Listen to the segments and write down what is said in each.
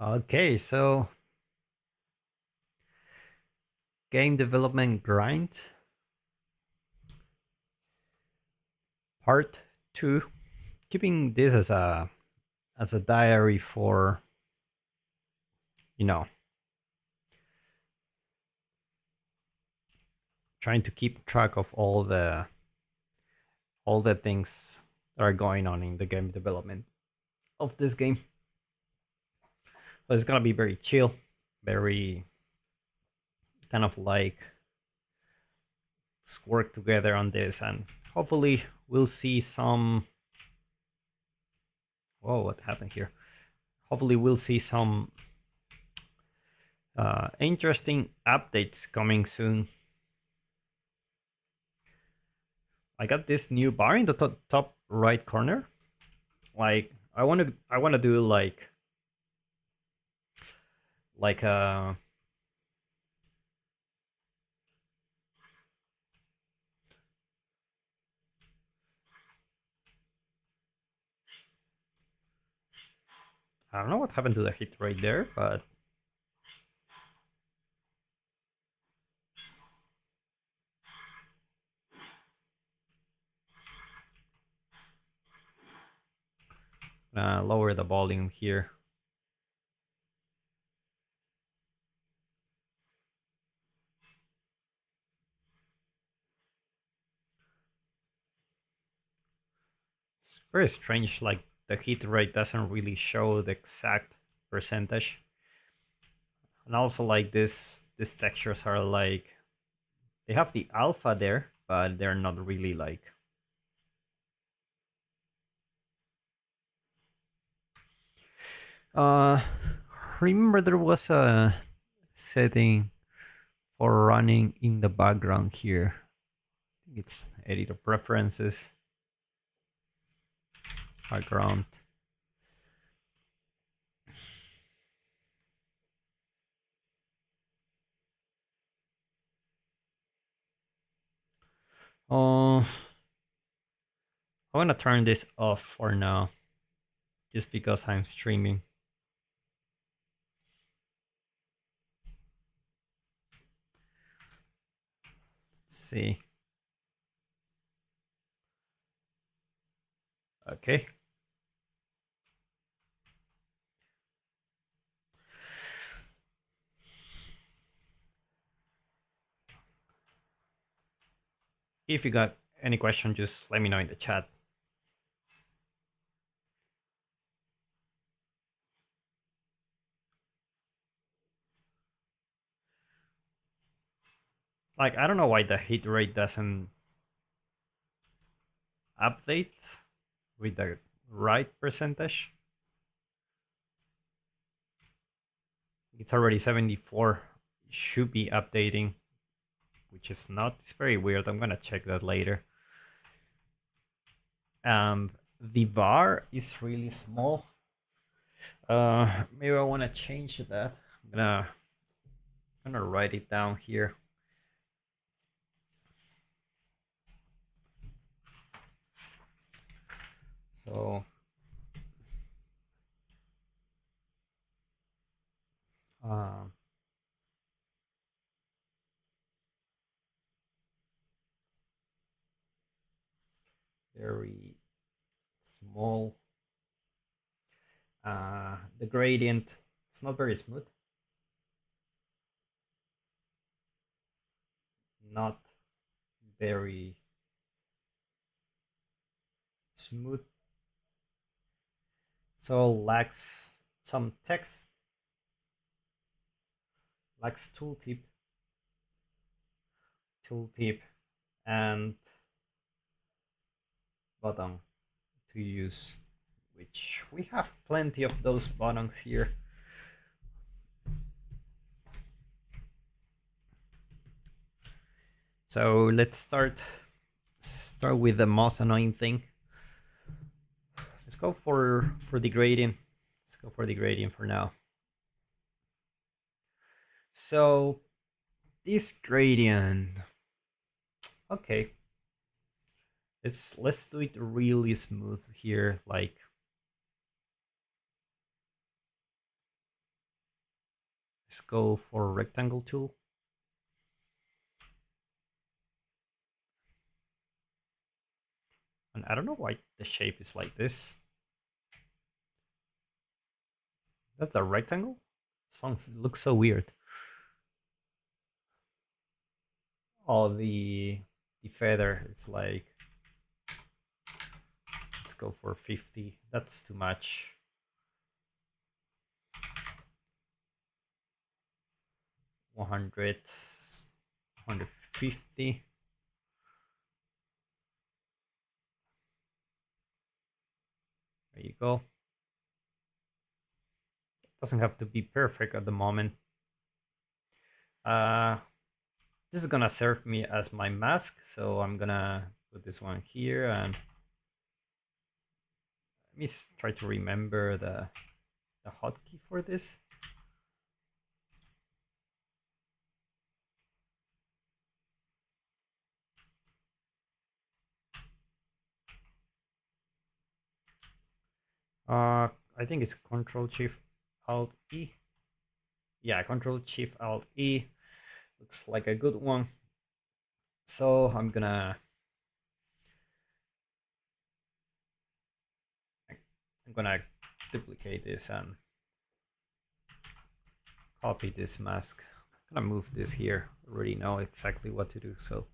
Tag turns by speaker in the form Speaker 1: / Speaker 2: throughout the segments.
Speaker 1: Okay, so game development grind part 2. Keeping this as a diary for, you know, trying to keep track of all the things that are going on in the game development of this game. So it's going to be very chill, very kind of like let's work together on this, and hopefully we'll see some. Whoa, what happened here? Hopefully we'll see some interesting updates coming soon. I got this new bar in the top right corner. Like I want to do like I don't know what happened to the hit rate there, but lower the volume here. It's very strange. Like the hit rate doesn't really show the exact percentage, and also like these textures are like they have the alpha there, but they're not really like. Uh, remember there was a setting for running in the background here. It's editor preferences, background. Oh, I want to turn this off for now, just because I'm streaming. Let's see. Okay. If you got any question, just let me know in the chat. Like, I don't know why the hit rate doesn't update with the right percentage. It's already 74. It should be updating, which is not. It's very weird. I'm gonna check that later. The bar is really small. Maybe I want to change that. I'm gonna write it down here. So um, very small. The gradient, it's not very smooth. Not very smooth. So lacks some text, lacks tooltip, and button to use, which we have plenty of those buttons here. So let's start with the most annoying thing. Let's go for the gradient. Let's go for the gradient for now. So this gradient, okay. Let's do it really smooth here, like let's go for rectangle tool. And I don't know why the shape is like this. That's a rectangle? Looks so weird. Oh, the feather is like, let's go for 50. That's too much. 100, 150. There you go. Doesn't have to be perfect at the moment. This is gonna serve me as my mask, so I'm gonna put this one here, and let me try to remember the hotkey for this. I think it's Control Shift Alt E. Yeah, Control Shift Alt E. Looks like a good one. So I'm gonna duplicate this and copy this mask. I'm gonna move this here. Already know exactly what to do. So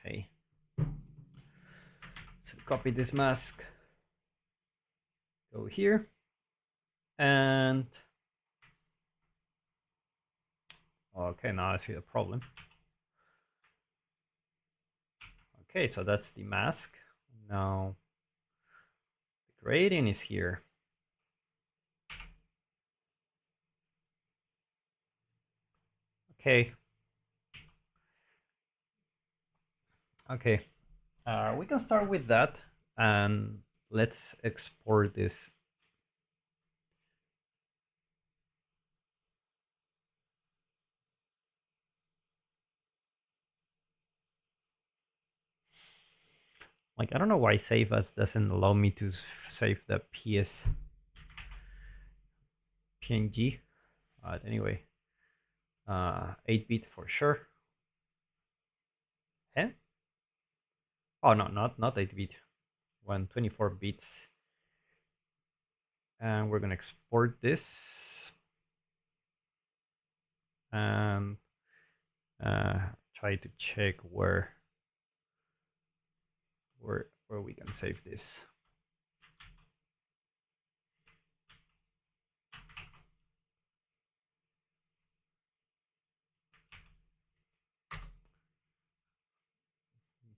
Speaker 1: okay. So copy this mask. Go here. And okay, now I see the problem. Okay, so that's the mask. Now the gradient is here. Okay. Okay. We can start with that, and let's export this. Like, I don't know why save as doesn't allow me to save the PS PNG. But anyway, 8-bit for sure. Eh? Oh no, not 8-bit. 124 bits. And we're gonna export this and try to check where we can save this.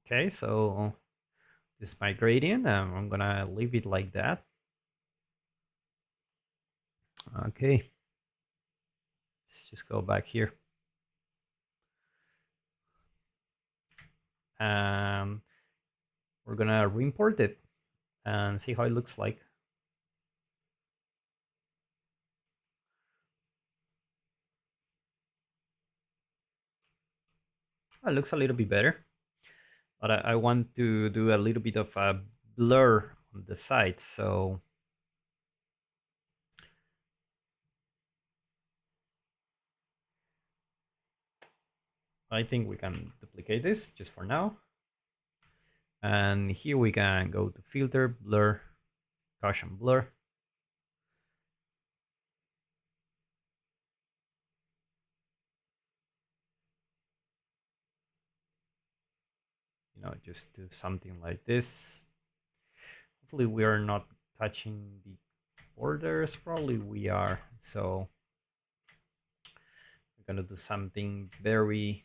Speaker 1: Okay, so this is my gradient. I'm gonna leave it like that. Okay, let's just go back here. And we're gonna re-import it and see how it looks like. It looks a little bit better, but I want to do a little bit of a blur on the side, so I think we can duplicate this just for now. And here we can go to filter, blur, Gaussian blur. You know, just do something like this. Hopefully we are not touching the borders. Probably we are. So we're gonna do something very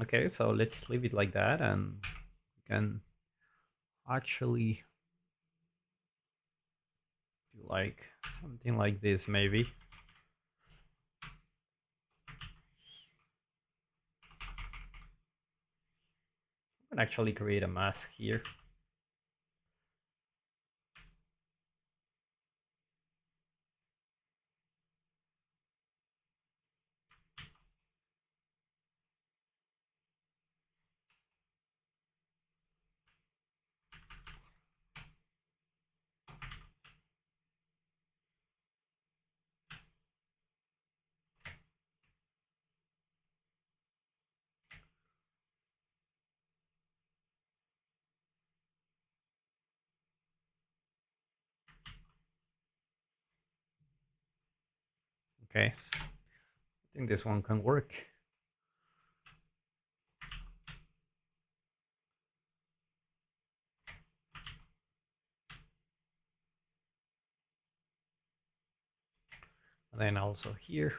Speaker 1: Okay, so let's leave it like that, and we can actually do like something like this, maybe. I can actually create a mask here. Okay, so I think this one can work. And then also here.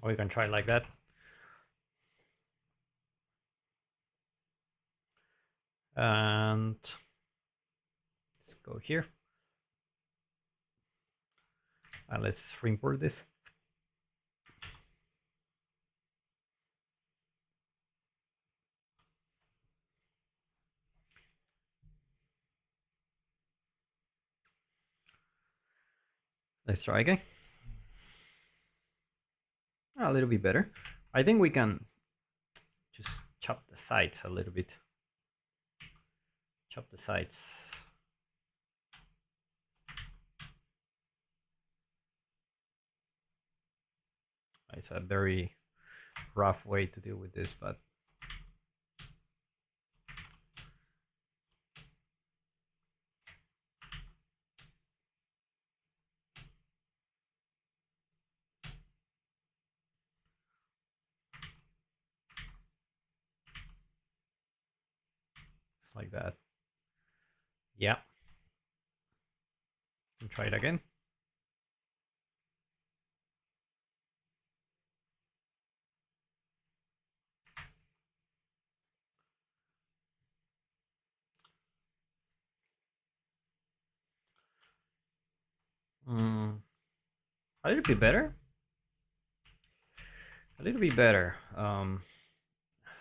Speaker 1: Or you can try like that. And let's go here. And let's re-import this. Let's try again. A little bit better. I think we can just chop the sides a little bit. Chop the sides. It's a very rough way to deal with this, but it's like that. Yeah. And try it again. A little bit better. A little bit better.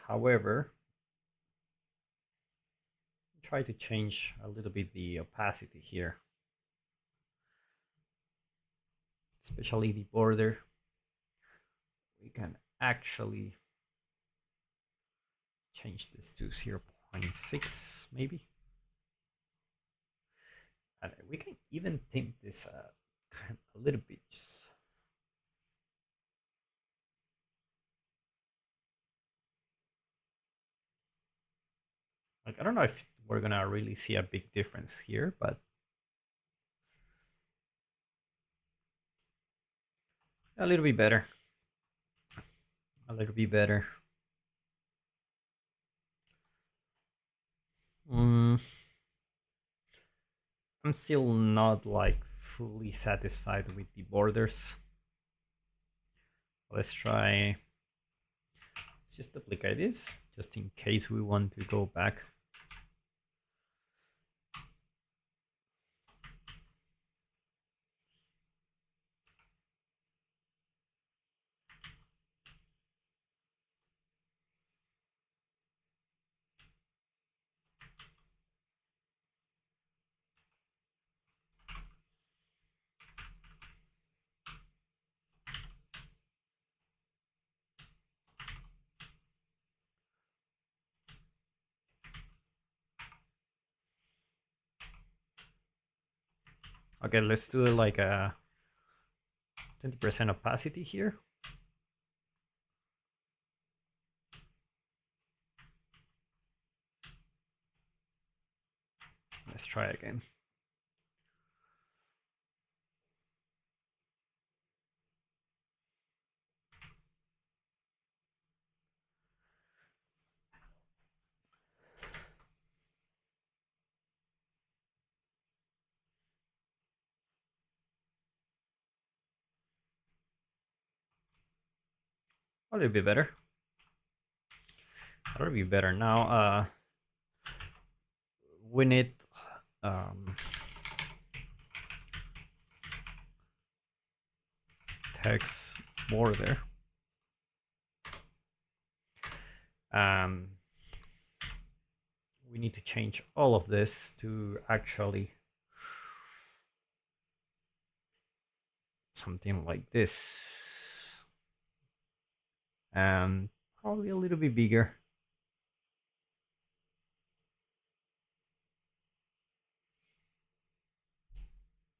Speaker 1: However, try to change a little bit the opacity here, especially the border. We can actually change this to 0.6 maybe. And we can even tint this kind of a little bit. Just like, I don't know if we're gonna really see a big difference here, but a little bit better. A little bit better. I'm still not like fully satisfied with the borders. Let's try just duplicate this just in case we want to go back. Okay, let's do like a 20% opacity here. Let's try again. A little bit better. A little bit better. Now we need um, text border. Um, we need to change all of this to actually something like this, and probably a little bit bigger.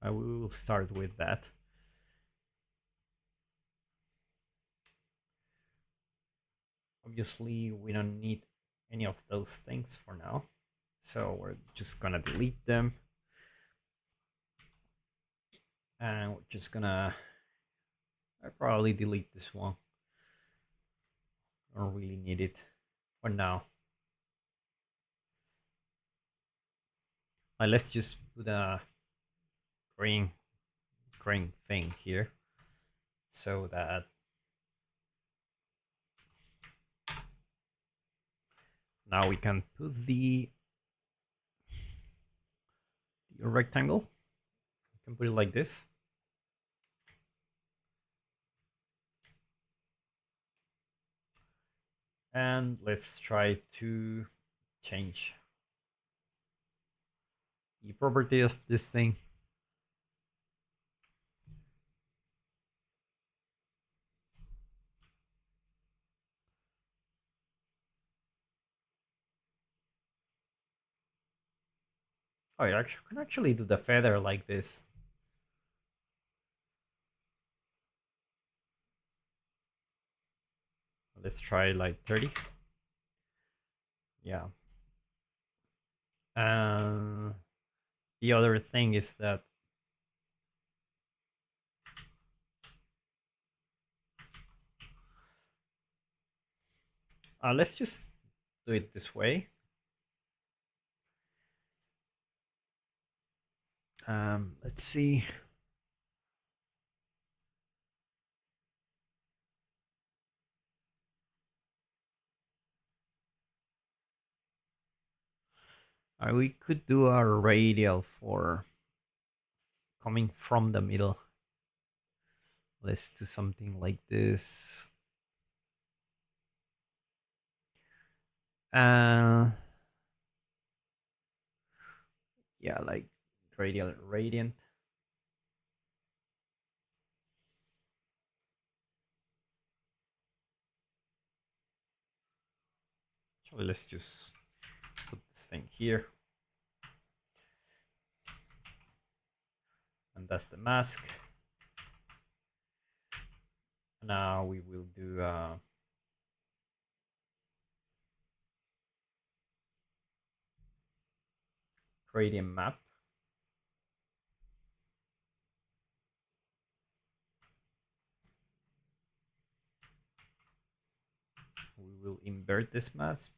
Speaker 1: I will start with that. Obviously, we don't need any of those things for now, so we're just gonna delete them, and we're just gonna I probably delete this one. I don't really need it for now. Let's just put a green thing here so that now we can put the rectangle. You can put it like this. And let's try to change the property of this thing. Oh, I can actually do the feather like this. Let's try like 30. Yeah. And the other thing is that let's just do it this way. Let's see. We could do a radial for coming from the middle. Let's do something like this. Uh, yeah, like radial radiant. Actually, let's just put this thing here. And that's the mask. Now we will do gradient map. We will invert this mask.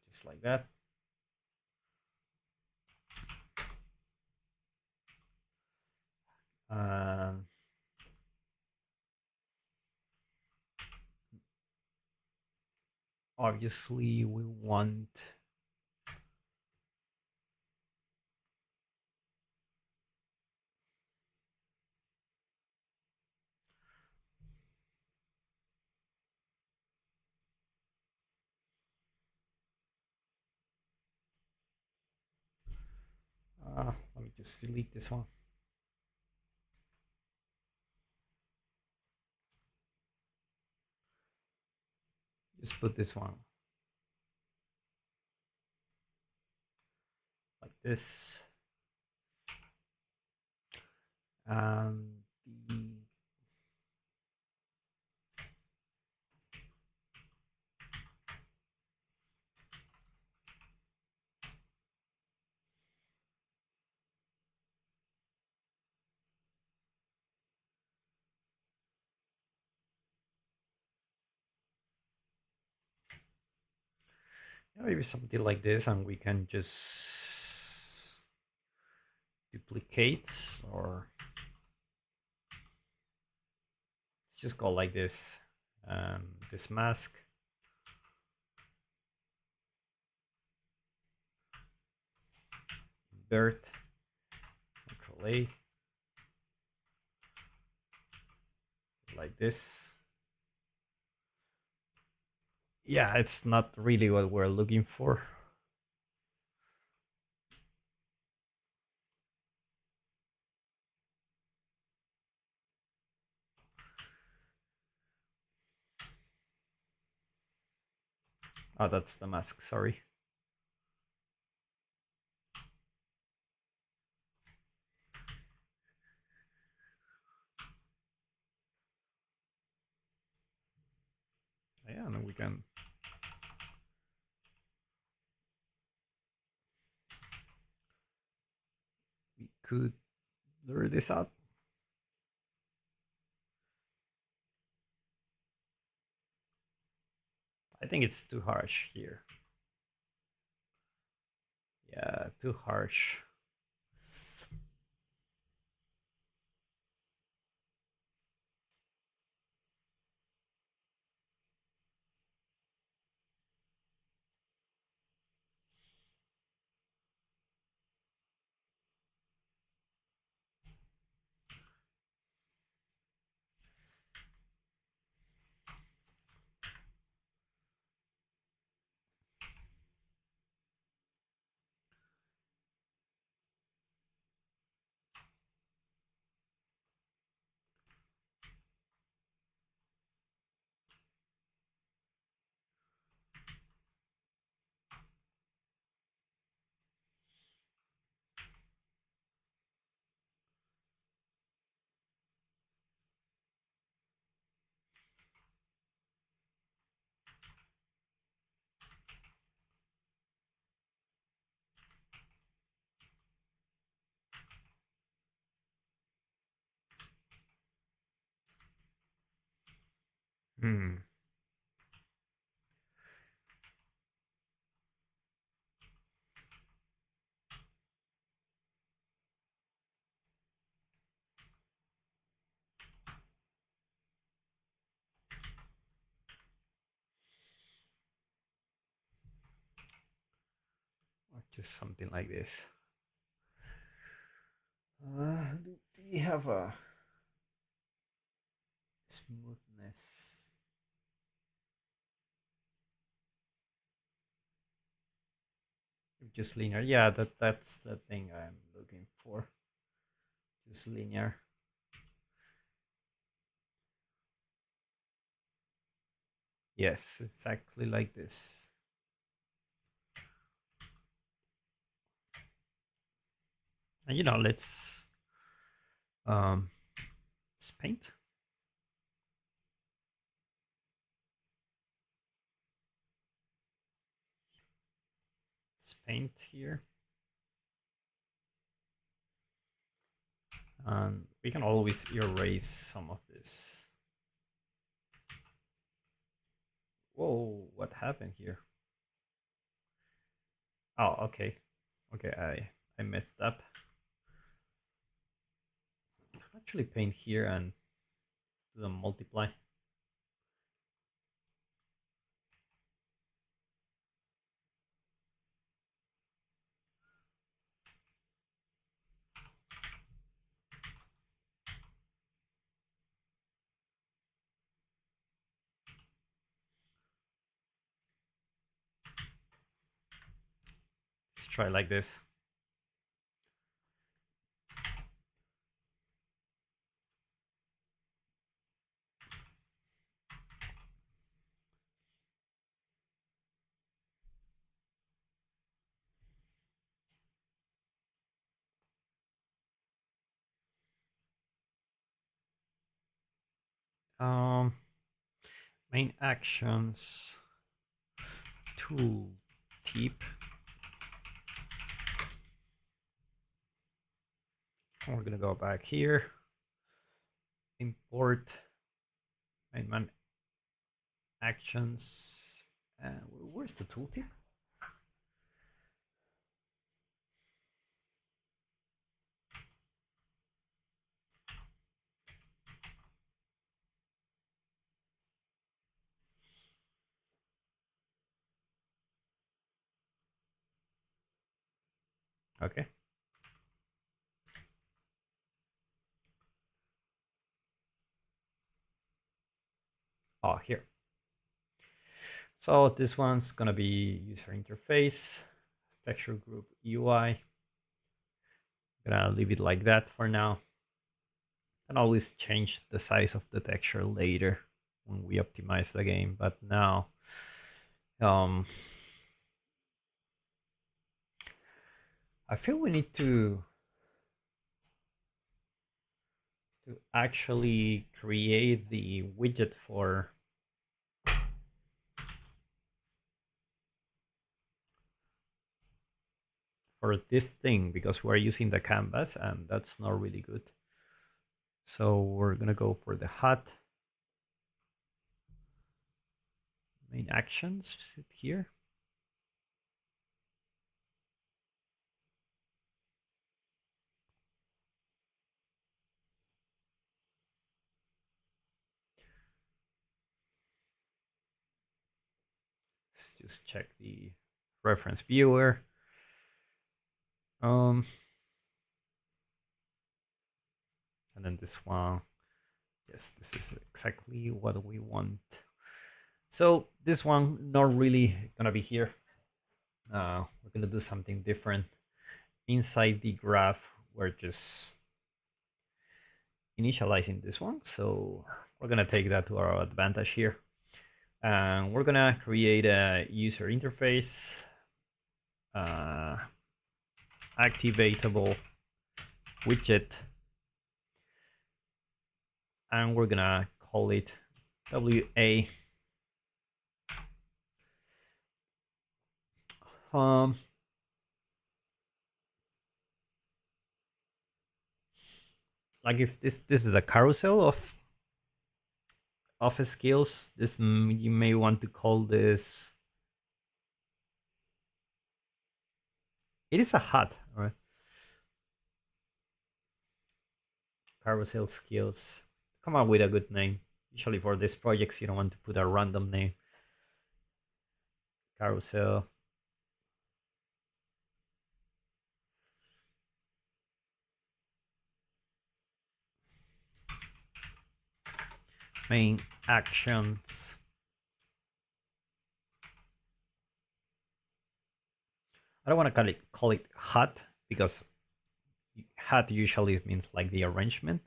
Speaker 1: Just like that. Obviously, we want let me just delete this one. Just put this one like this. And the maybe something like this, and we can just duplicate, or let's just go like this. This mask. Invert. Control A. Like this. Yeah, it's not really what we're looking for. Oh, that's the mask, sorry. Yeah, and we can we could blur this out. I think it's too harsh here. Yeah, too harsh. Hmm. Or just something like this. Do we have a smoothness? Just linear. Yeah, that's the thing I'm looking for. Just linear. Yes, exactly like this. And let's um let's paint. Let's paint here. And we can always erase some of this. Whoa, what happened here? Oh, okay. Okay, I messed up. I can actually paint here and do the multiply. Let's try like this. Um, main actions, tool tip. We're gonna go back here, import main actions. Where's the tooltip? Okay. Oh, here. So this one's gonna be user interface, texture group UI. Gonna leave it like that for now. Can always change the size of the texture later when we optimize the game, but now um, I feel we need to actually create the widget for this thing because we're using the canvas and that's not really good. So we're gonna go for the hot main actions sit here. Let's just check the reference viewer. Um, and then this one. Yes, this is exactly what we want. So this one not really gonna be here. We're gonna do something different. Inside the graph, we're just initializing this one. So we're gonna take that to our advantage here. And we're gonna create a user interface, uh, activatable widget, and we're gonna call it WA. Um, like if this is a carousel of skills, this you may want to call this. It is a hut, right? Carousel skills. Come up with a good name. Usually for these projects, you don't want to put a random name. Carousel. Main actions. I don't want to call it hut because hut usually means like the arrangement.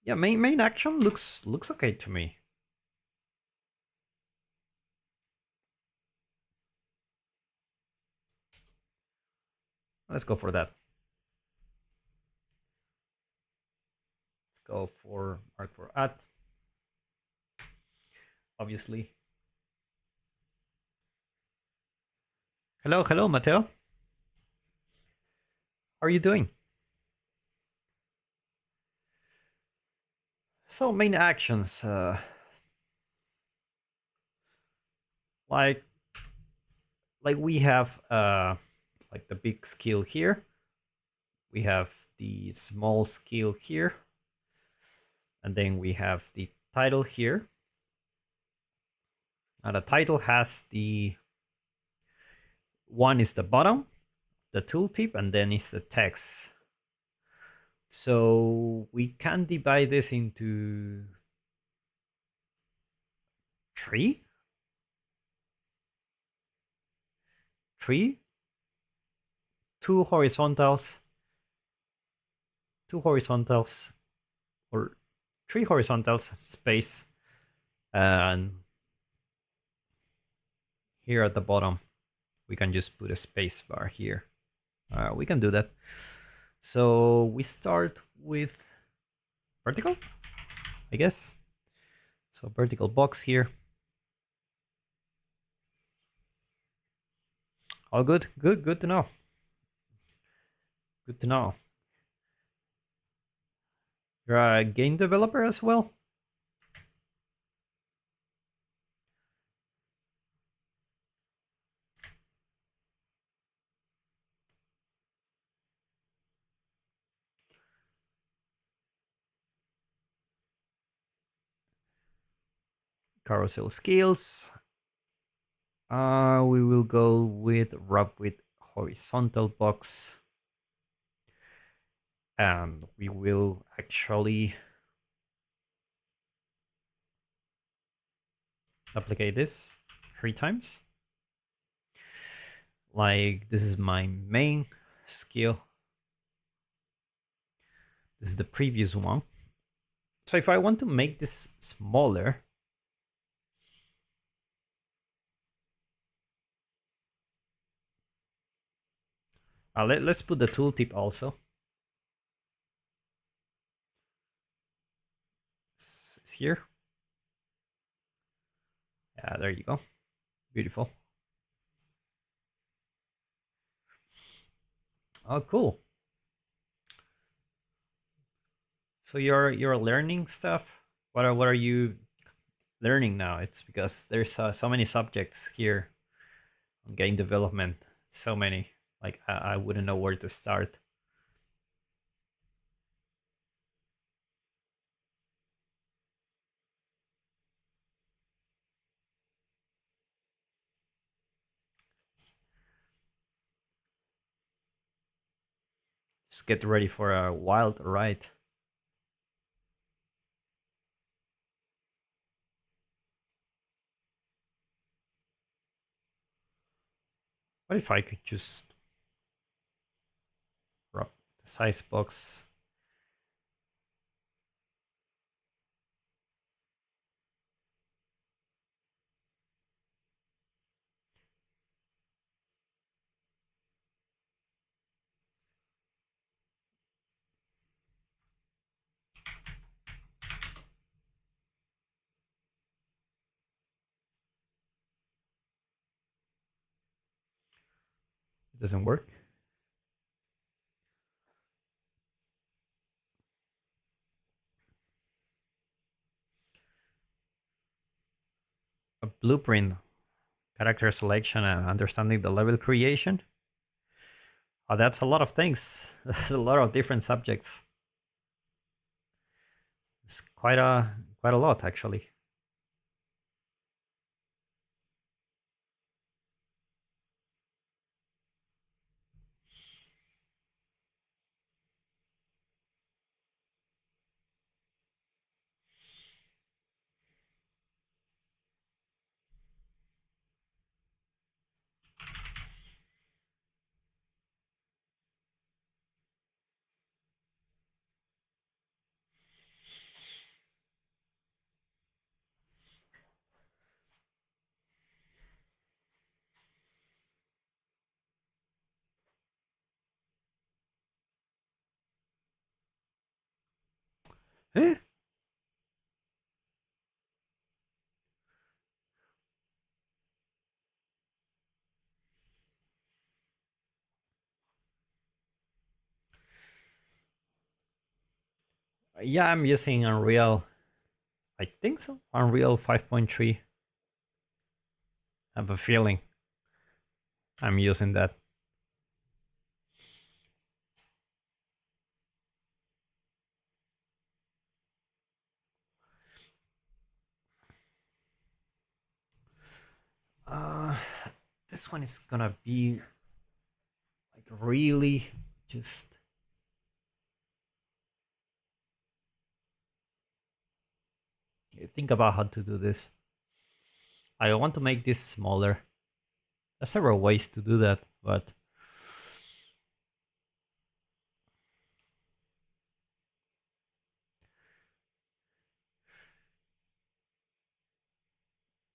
Speaker 1: Yeah, main action looks okay to me. Let's go for that. Let's go for mark for at. Obviously. Hello, hello, Mateo. How are you doing? So main actions, like we have like the big skill here. We have the small skill here, and then we have the title here. And the title has the one is the bottom, the tooltip, and then is the text. So we can divide this into three, three, two horizontals, two horizontals, or three horizontals, space, and here at the bottom, we can just put a space bar here. We can do that. So we start with vertical, I guess. So vertical box here. All good, good to know. Good to know. You're a game developer as well? Carousel skills. We will go with wrap with horizontal box, and we will actually apply this 3 times. Like, this is my main skill. This is the previous one. So if I want to make this smaller, let's put the tooltip also. It's here. Yeah, there you go. Beautiful. Oh, cool. So you're learning stuff. What are you learning now? It's because there's so many subjects here on game development. So many. Like I wouldn't know where to start. Just get ready for a wild ride. What if I could just drop the size box? It doesn't work. A blueprint, character selection, and understanding the level creation. Oh, that's a lot of things. There's a lot of different subjects. It's quite a lot actually. Eh? Yeah, I'm using Unreal. I think so. Unreal 5.3. I have a feeling I'm using that. Uh, this one is gonna be like really just think about how to do this. I want to make this smaller. There's several ways to do that, but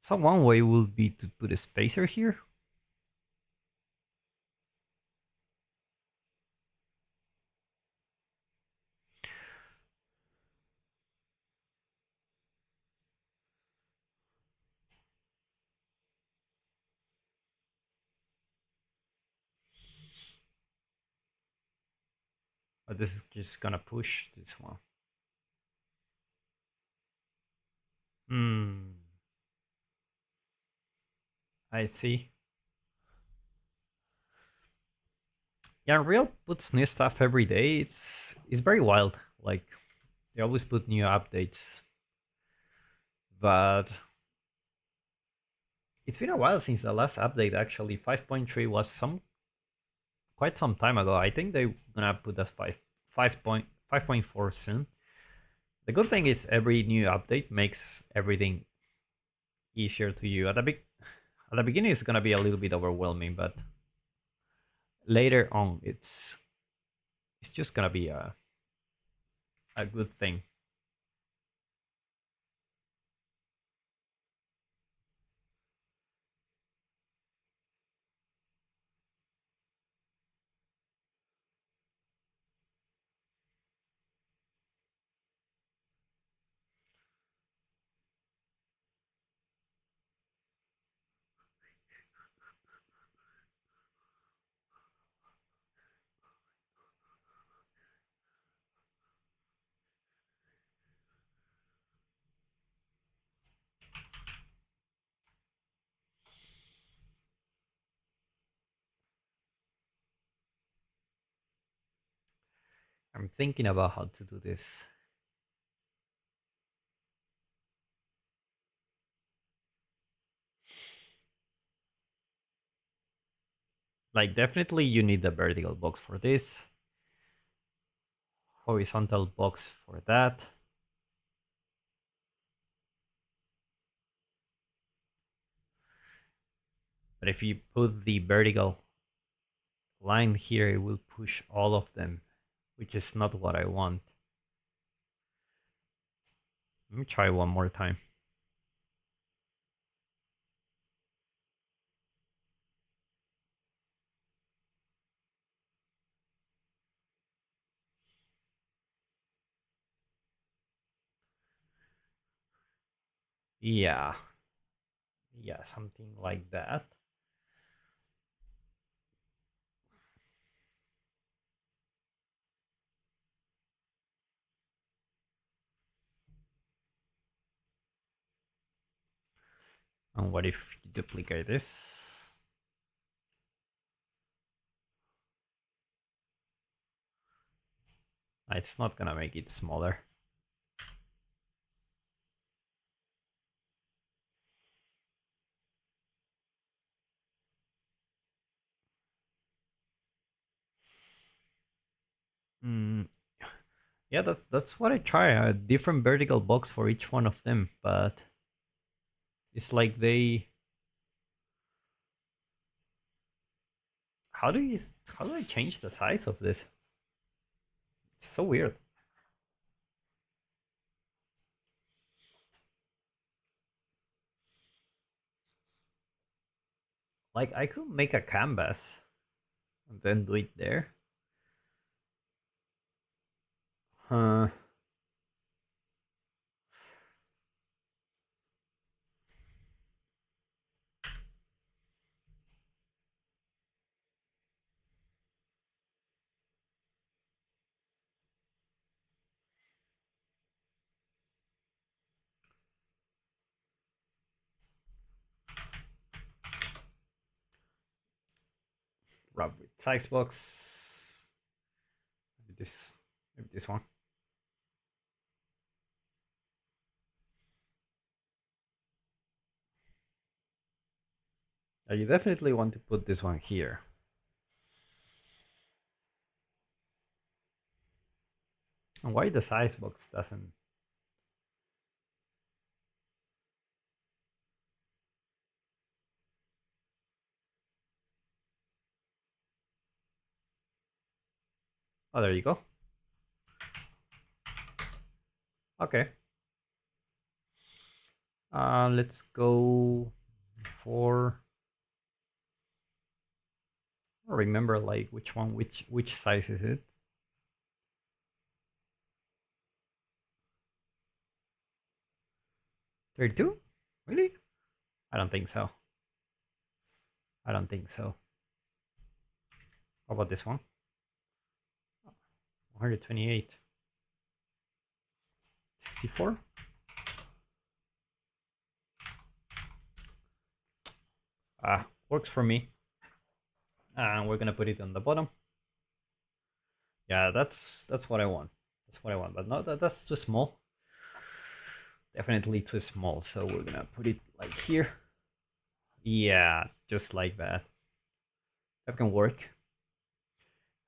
Speaker 1: so one way would be to put a spacer here. But this is just gonna push this one. Hmm. I see. Yeah, Unreal puts new stuff every day. It's very wild. Like they always put new updates. But It's been a while since the last update. Actually, 5.3 was quite some time ago. I think they're gonna put us 5.4 soon. The good thing is every new update makes everything easier to use. At the beginning, it's gonna be a little bit overwhelming, but later on, it's just gonna be a good thing. I'm thinking about how to do this. Like, definitely you need the vertical box for this, horizontal box for that. But if you put the vertical line here, it will push all of them, which is not what I want. Let me try one more time. Yeah, yeah, something like that. And what if you duplicate this? It's not gonna make it smaller. Mm, yeah, that's what I try. A different vertical box for each one of them, but it's like they. How do you? How do I change the size of this? It's so weird. Like, I could make a canvas and then do it there. Huh. Rub with size box. Maybe this. Maybe this one. You definitely want to put this one here. And why the size box doesn't? Oh, there you go. Okay. Let's go for. I don't remember like which one, which size is it? 32? Really? I don't think so. I don't think so. How about this one? 128. 64? Works for me. And we're gonna put it on the bottom. Yeah, that's what I want. That's what I want. But no, that's too small. Definitely too small. So we're gonna put it like here. Yeah, just like that. That can work.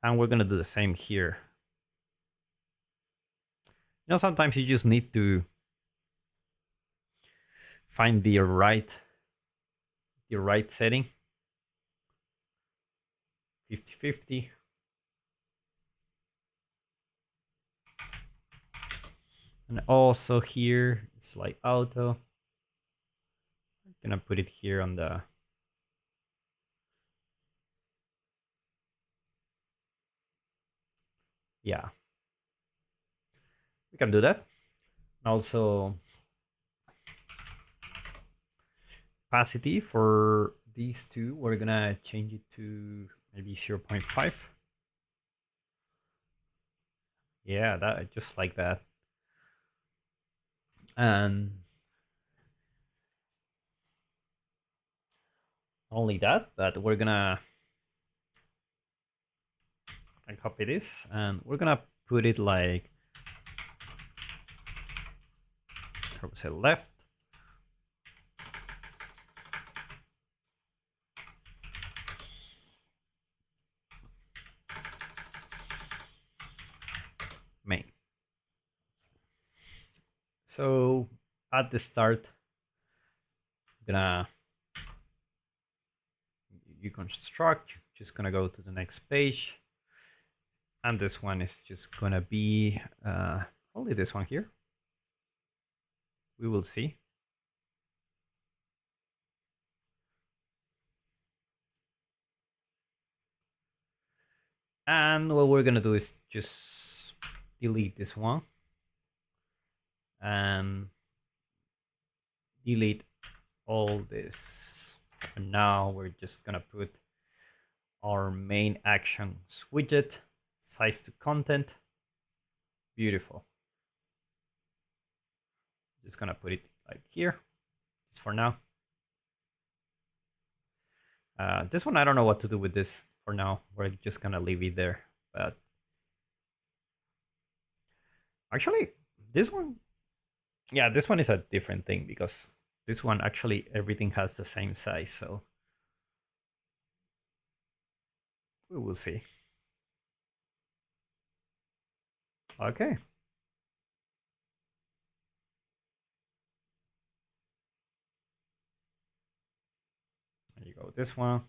Speaker 1: And we're gonna do the same here. Sometimes you just need to find the right setting. 50-50. And also here it's like auto. I'm gonna put it here on the yeah. We can do that. Also opacity for these two, we're gonna change it to maybe 0.5. Yeah, that just like that. And not only that, but we're gonna copy this and we're gonna put it like, I would say, left. Main. So at the start, gonna you construct, just gonna go to the next page, and this one is just gonna be only this one here. We will see. And what we're gonna do is just delete this one and delete all this. And now we're just gonna put our main actions widget, size to content. Beautiful. Just gonna put it like here, just for now. This one, I don't know what to do with this for now. We're just gonna leave it there. But actually, this one, yeah, this one is a different thing because this one actually everything has the same size. So we will see. Okay. There you go, this one.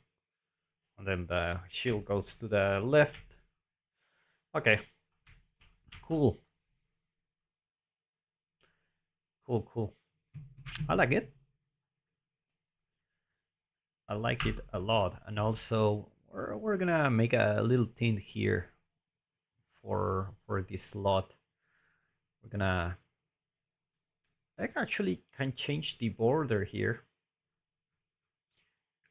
Speaker 1: And then the shield goes to the left. Okay. Cool. Cool, cool. I like it. I like it a lot. And also, we're gonna make a little tint here for this slot. We're gonna, I actually can change the border here.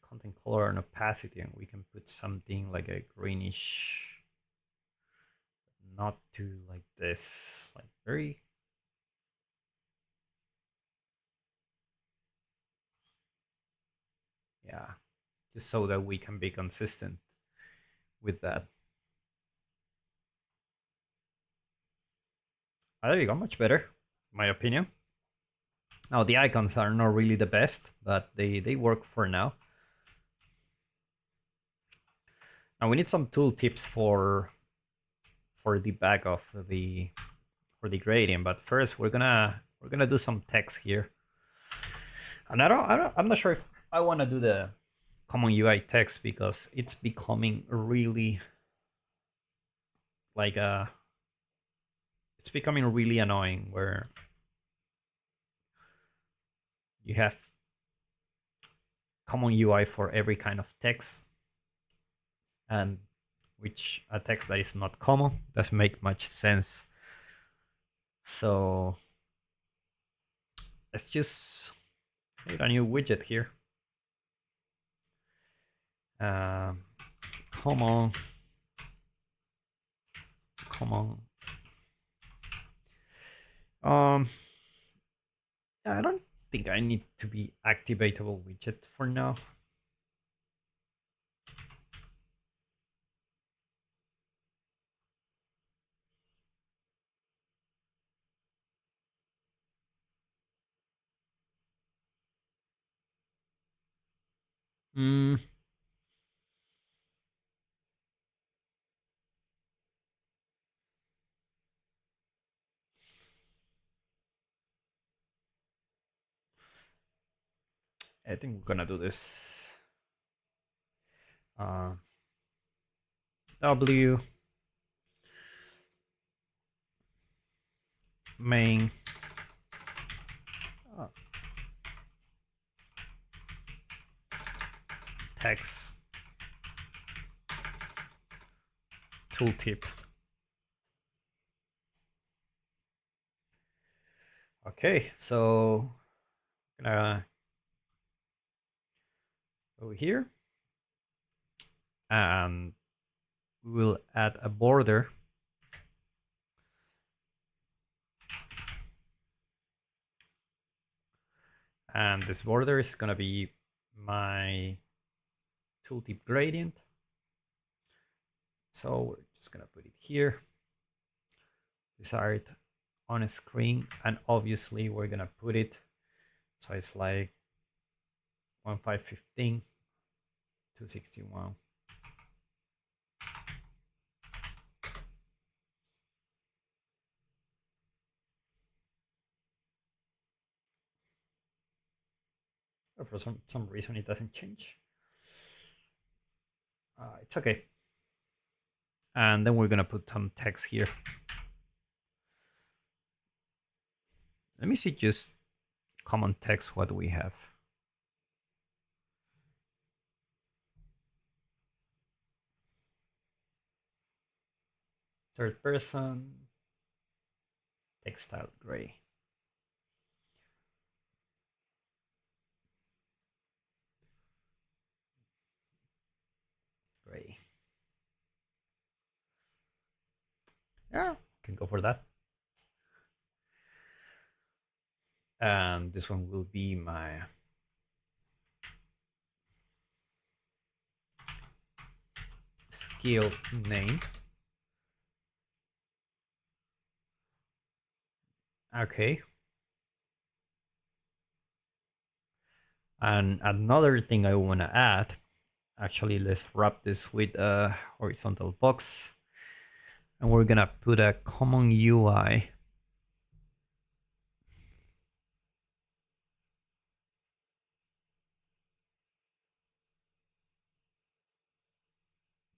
Speaker 1: Content color and opacity, and we can put something like a greenish, not too like this, like very, yeah, just so that we can be consistent with that. There you go, much better, my opinion. Now the icons are not really the best, but they work for now. Now we need some tool tips for the back of the for the gradient, but first we're gonna do some text here. And I'm not sure if I want to do the common UI text because it's becoming really like it's becoming really annoying where you have common UI for every kind of text, and which a text that is not common doesn't make much sense. So let's just create a new widget here. Um, common, common. Um, I don't think I need to be activatable widget for now. Mm, I think we're gonna do this. Uh, W main uh, text tooltip. Okay, so gonna go here and we will add a border, and this border is gonna be my tooltip gradient. So we're just gonna put it here, desired on a screen, and obviously we're gonna put it so it's like 1515 261. Oh, for some reason it doesn't change. It's okay. And then we're gonna put some text here. Let me see just common text what we have. Third person, textile gray. Gray. Yeah, can go for that. And this one will be my skill name. Okay. And another thing I want to add, actually, let's wrap this with a horizontal box. And we're going to put a common UI.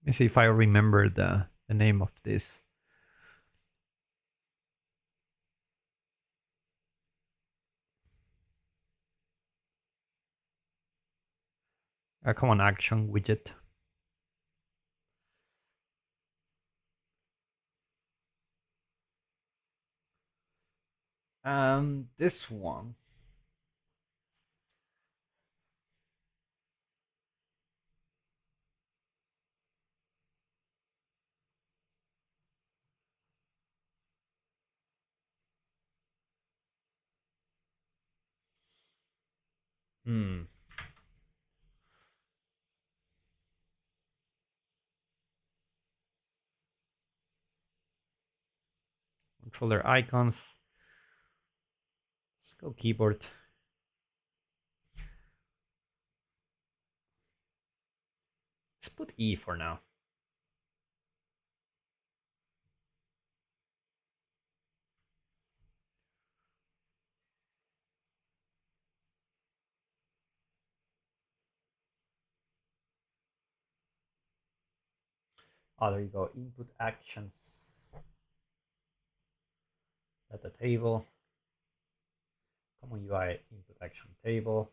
Speaker 1: Let me see if I remember the name of this. A common action widget. This one. Hmm. Controller icons. Let's go keyboard. Let's put E for now. Oh, there you go. Input actions. Data table. Common UI input action table.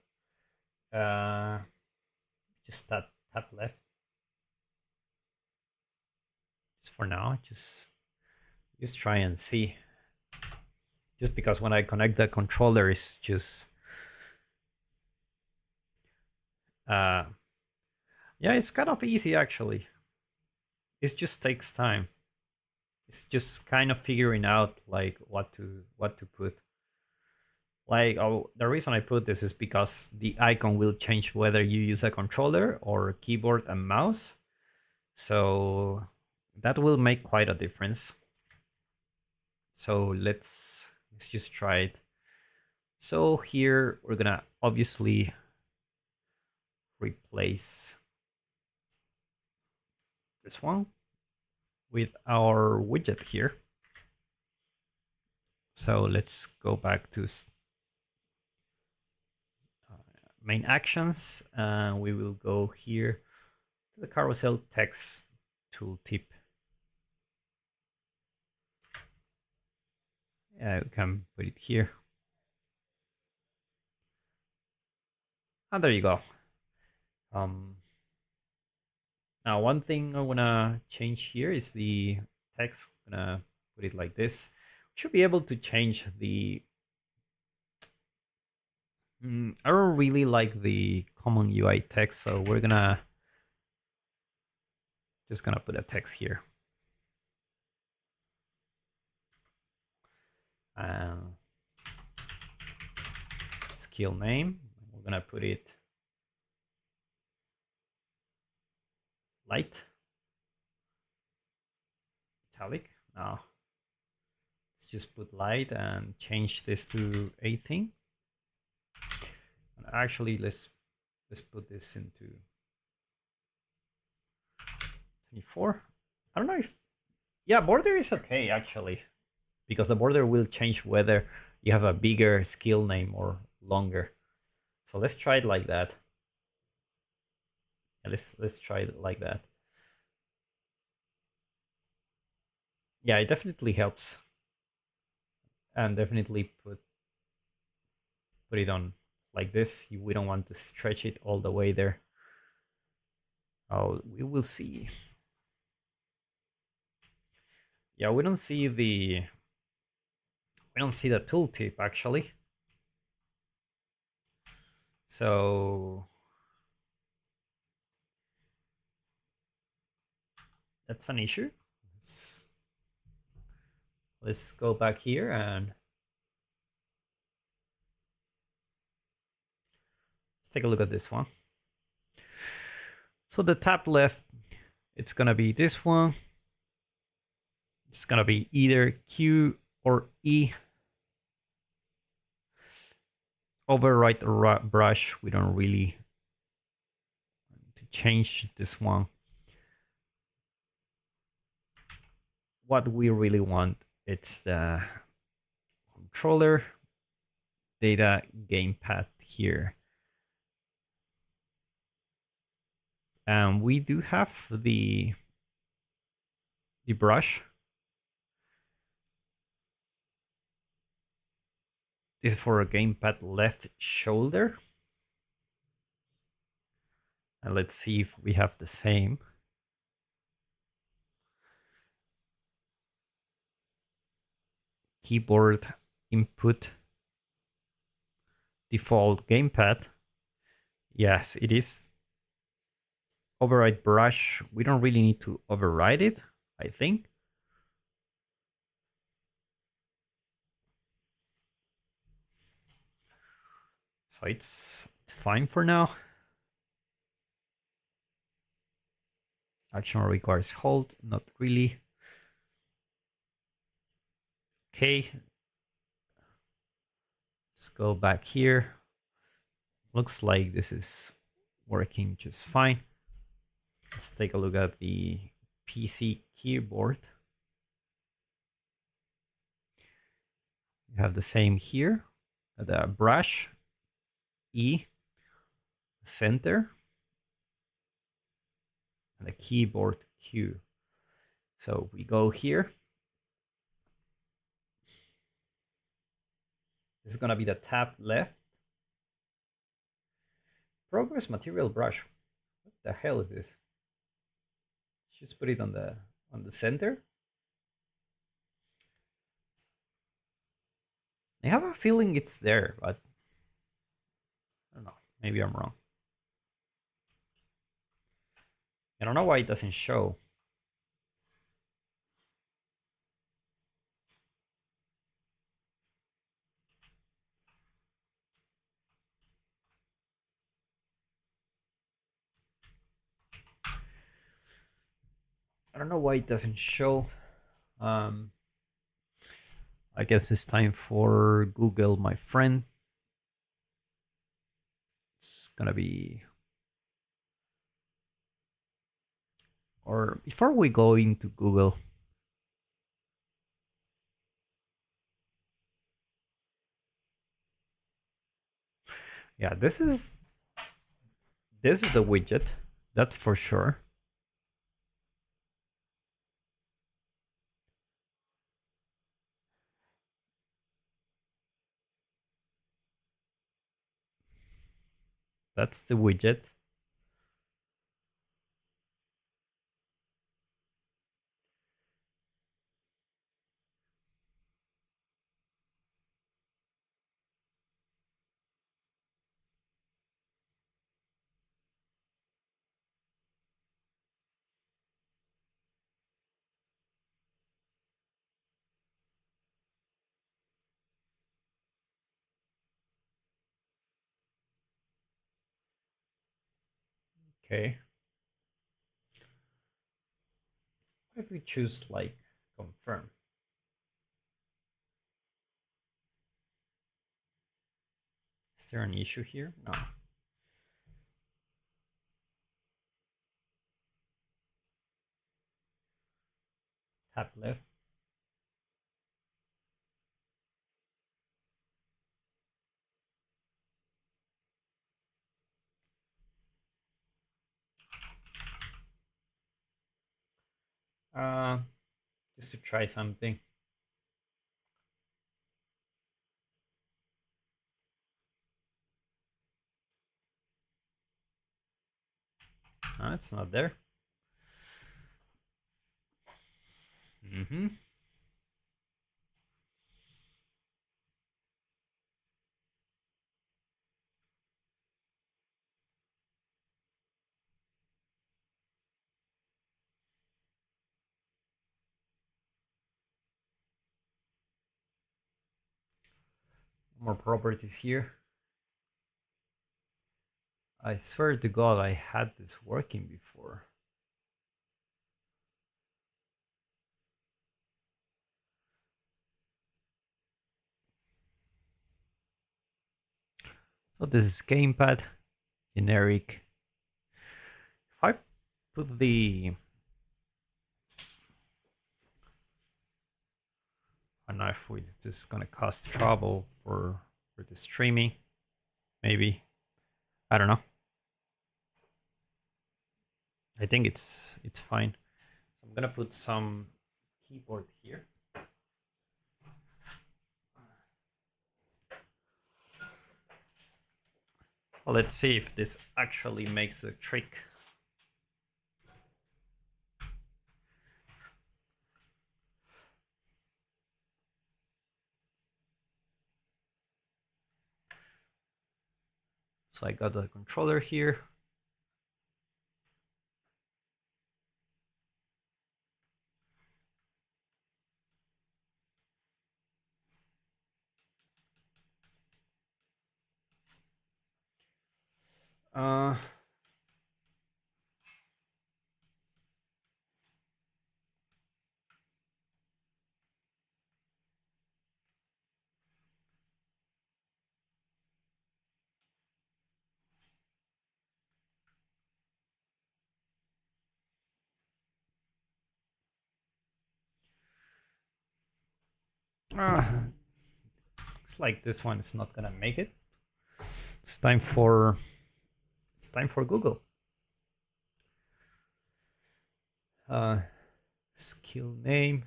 Speaker 1: Just tap left. Just for now, just try and see. Just because when I connect the controller, it's just yeah, it's kind of easy actually. It just takes time. It's just kind of figuring out like what to put. Like, oh, the reason I put this is because the icon will change whether you use a controller or keyboard and mouse. So that will make quite a difference. So let's just try it. So here we're gonna obviously replace this one with our widget here. So let's go back to main actions, and we will go here to the carousel text tooltip. We can put it here. And there you go. Now, one thing I wanna change here is the text. I'm gonna put it like this. We should be able to change the. I don't really like the common UI text, so we're just gonna put a text here. Skill name. We're gonna put it light, italic. Now let's just put light and change this to 18. And actually, let's put this into 24. I don't know if, yeah, border is okay actually, because the border will change whether you have a bigger skill name or longer. So let's try it like that. Let's try it like that. Yeah, it definitely helps, and definitely put it on like this. We don't want to stretch it all the way there. Oh, we will see. Yeah, we don't see the tooltip actually. So that's an issue. Let's go back here and let's take a look at this one. So the top left, it's gonna be this one. It's gonna be either Q or E. Override the brush. We don't really want to change this one. What we really want, it's the controller data gamepad here. And we do have the brush. This is for a gamepad left shoulder. And let's see if we have the same. Keyboard input default gamepad. Yes, it is. Override brush. We don't really need to override it, I think. So it's fine for now. Action requires hold, not really. Okay. Let's go back here. Looks like this is working just fine. Let's take a look at the PC keyboard. You have the same here. The brush, E, center, and the keyboard Q. So we go here. This is gonna be the tab left. Progress material brush. What the hell is this? Just put it on the center. I have a feeling it's there, but I don't know. Maybe I'm wrong. I don't know why it doesn't show. I don't know why it doesn't show. I guess it's time for Google, my friend. It's gonna be Or before we go into Google, yeah, this is the widget, that's for sure. That's the widget. Okay. If we choose like confirm, is there an issue here? No. Tap left. Uh, just to try something. No, it's not there. Mm-hmm. More properties here. I swear to God, I had this working before. So this is gamepad, generic. If I put the, I don't know if this is gonna cause trouble for the streaming. Maybe, I don't know. I think it's fine. I'm gonna put some keyboard here. Let's see if this actually makes a trick. So I got the controller here. Uh, uh, looks like this one is not gonna make it. It's time for Google. Uh, skill name.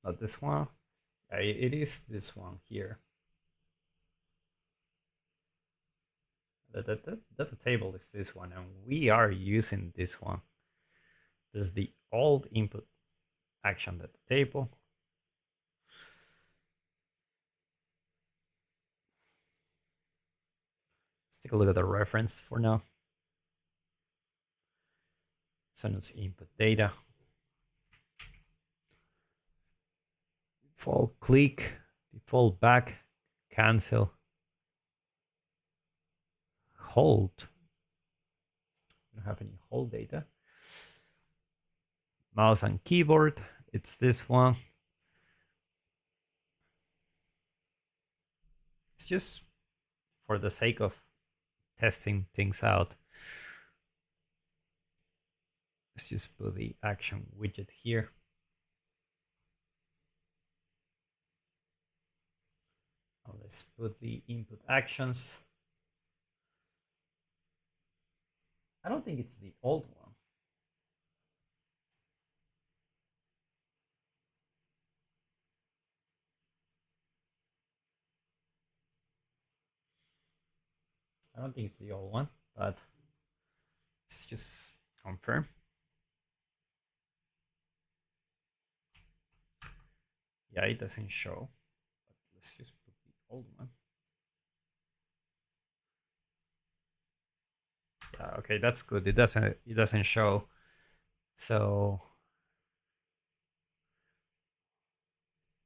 Speaker 1: Not this one. It is this one here. The table is this one, and we are using this one. This is the old input action at the table. Let's take a look at the reference for now. Sonus input data. Default click, default back, cancel, hold. I don't have any hold data. Mouse and keyboard, it's this one. It's just for the sake of testing things out, let's just put the action widget here. Now let's put the input actions. I don't think it's the old one. I don't think it's the old one, but let's just confirm. Yeah, it doesn't show, but let's just put the old one. Yeah, okay, that's good. It doesn't show. So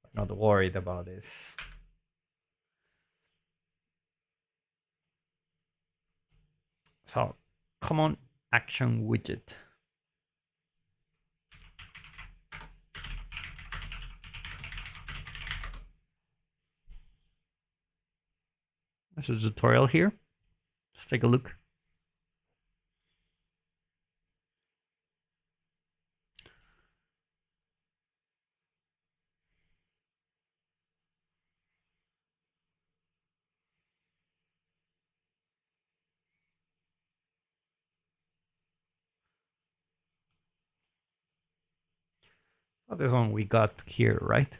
Speaker 1: I'm not worried about this. So common action widget. There's a tutorial here. Let's take a look. Oh, this one we got here, right?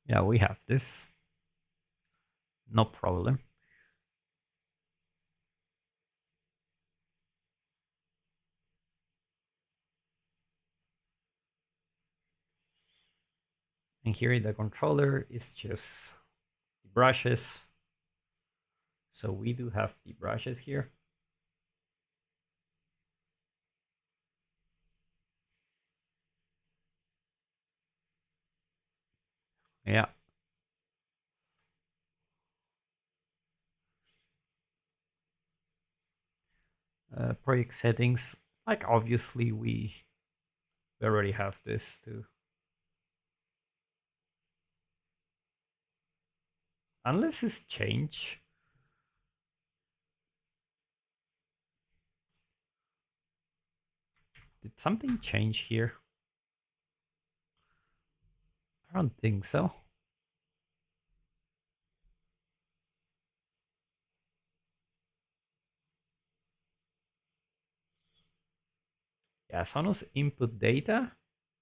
Speaker 1: Yeah, we have this. No problem. And here in the controller is just the brushes. So we do have the brushes here. Yeah. Project settings. Like obviously we already have this too. Unless it's change. Did something change here? I don't think so. Yeah, Sonos input data,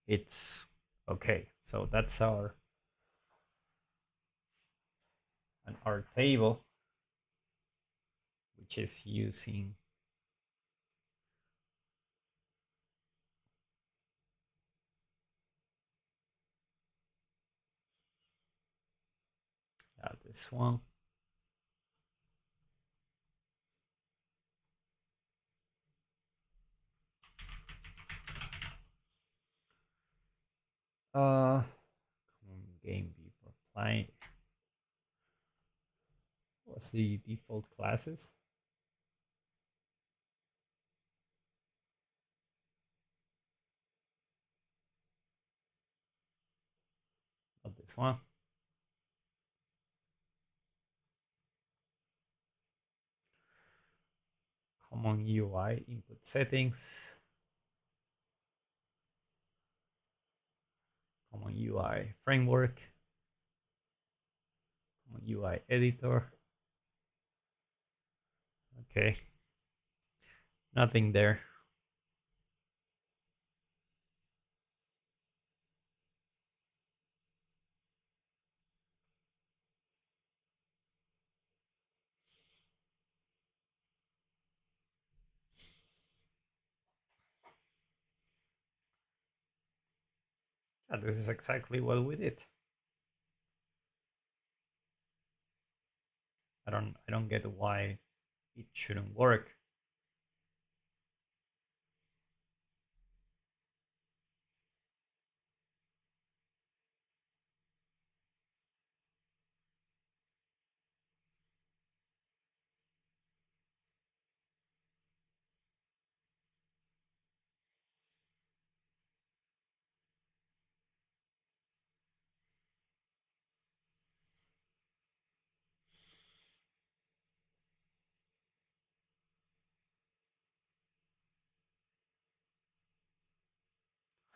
Speaker 1: it's okay. So that's our table, which is using this one. Game view apply. What's the default classes? Not this one. Common UI input settings. Common UI framework. Common UI editor. Okay. Nothing there. Yeah, this is exactly what we did. I don't get why it shouldn't work.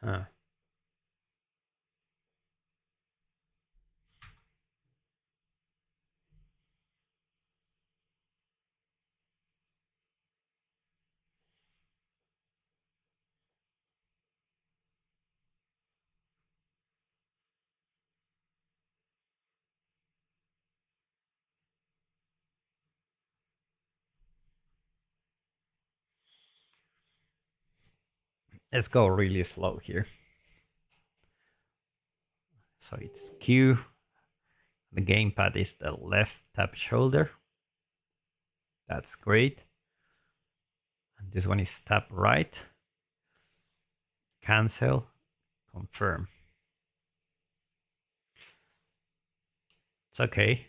Speaker 1: Huh. Let's go really slow here. So it's Q. The gamepad is the left tap shoulder. That's great. And this one is tap right. Cancel. Confirm. It's okay.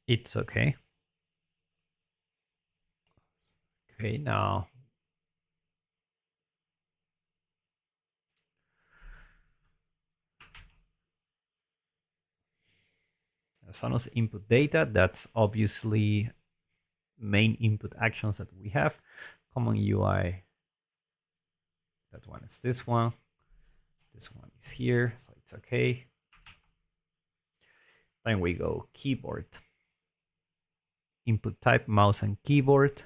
Speaker 1: It's okay. Okay, now Sonus input data. That's obviously main input actions that we have. Common UI. That one is this one. This one is here, so it's okay. Then we go keyboard. Input type, mouse and keyboard.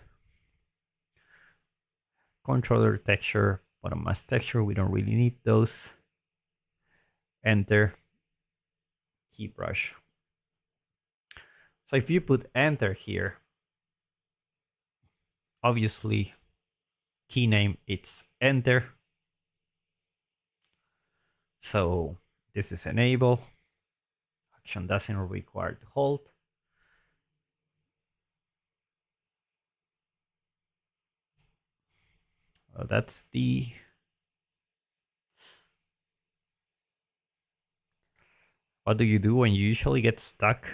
Speaker 1: Controller texture, bottom mask texture. We don't really need those. Enter. Key brush. So if you put enter here, obviously key name it's enter. So this is enable. Action doesn't require to hold. That's the what do you do when you usually get stuck?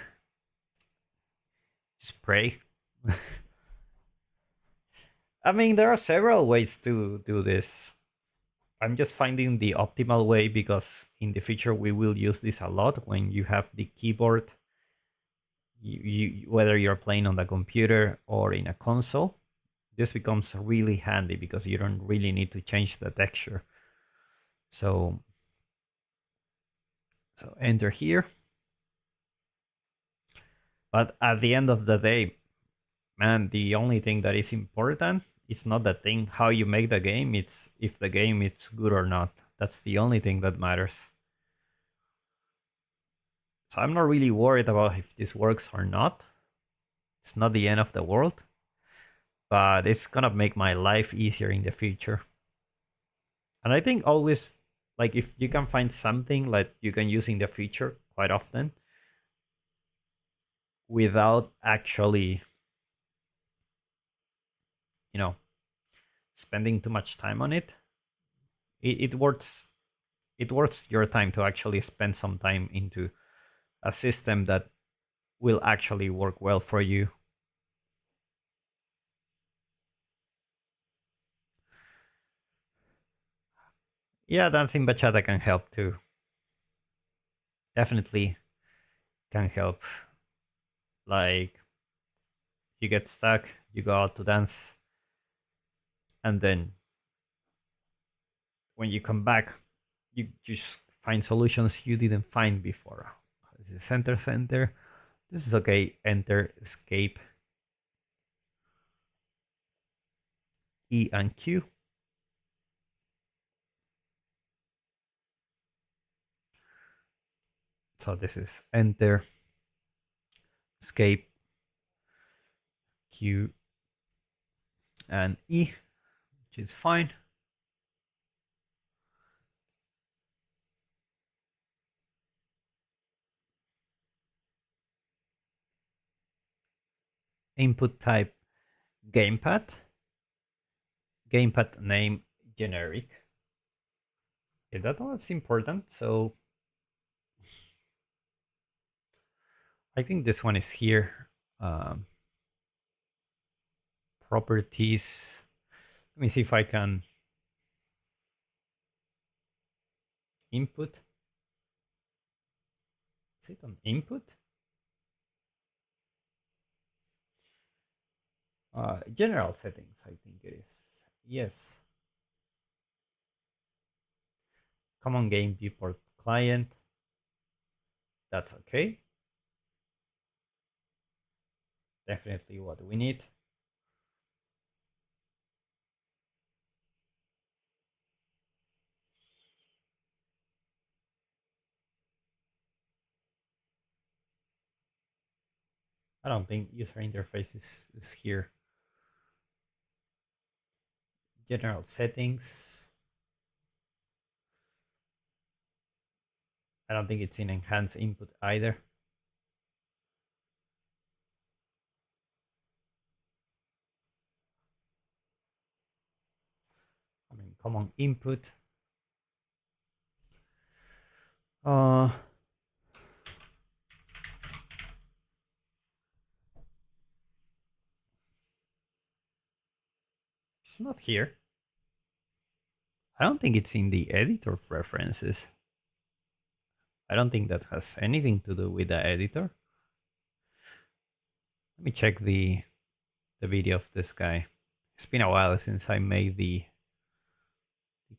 Speaker 1: Just pray. I mean, there are several ways to do this. I'm just finding the optimal way because in the future we will use this a lot when you have the keyboard, whether you're playing on the computer or in a console. This becomes really handy because you don't really need to change the texture. So enter here. But at the end of the day, man, the only thing that is important, it's not the thing how you make the game, it's if the game is good or not. That's the only thing that matters. So I'm not really worried about if this works or not. It's not the end of the world, but it's gonna make my life easier in the future. And I think always, like, if you can find something like you can use in the future quite often without actually, you know, spending too much time on it, it works. It worth your time to actually spend some time into a system that will actually work well for you. Yeah, dancing bachata can help too. Definitely can help. Like, you get stuck, you go out to dance, and then when you come back, you just find solutions you didn't find before. This is center, center. This is okay. Enter, escape, E and Q. So this is enter, escape, Q, and E, which is fine. Input type gamepad. Gamepad name generic. Yeah, that was important. So I think this one is here. Um, Properties. Let me see if I can input. Is it on input? General settings, I think it is. Yes. Common game viewport client. That's okay. Definitely what we need. I don't think user interface is here. General settings. I don't think it's in enhanced input either. I mean, common input. Uh, it's not here. I don't think it's in the editor preferences. I don't think that has anything to do with the editor. Let me check the video of this guy. It's been a while since I made the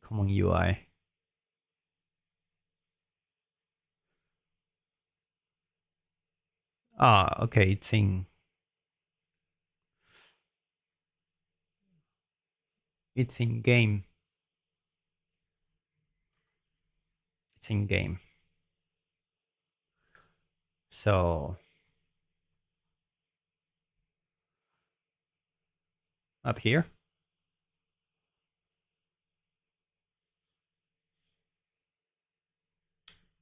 Speaker 1: common UI. Ah, okay, it's in game. It's in game. So not here.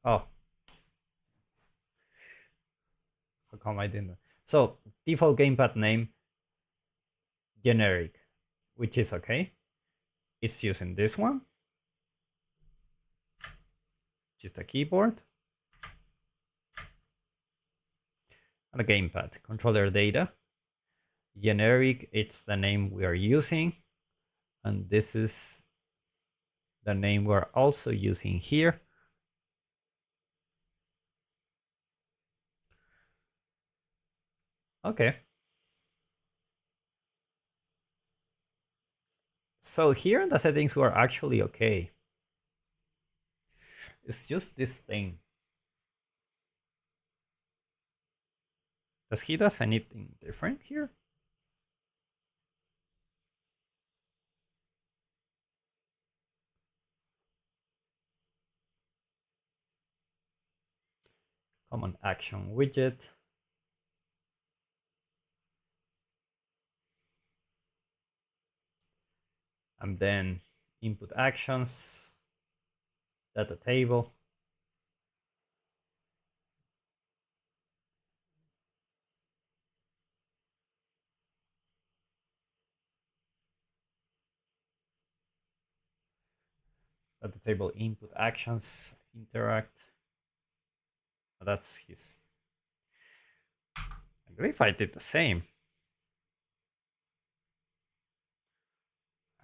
Speaker 1: Oh, how come I didn't? So default gamepad name generic, which is okay. It's using this one, just a keyboard and a gamepad. Controller data generic. It's the name we are using, and this is the name we're also using here. Okay. So here in the settings we're actually okay. It's just this thing. Does he does anything different here? Common action widget. And then input actions, data table. Data table input actions, interact. That's his. I believe I did the same.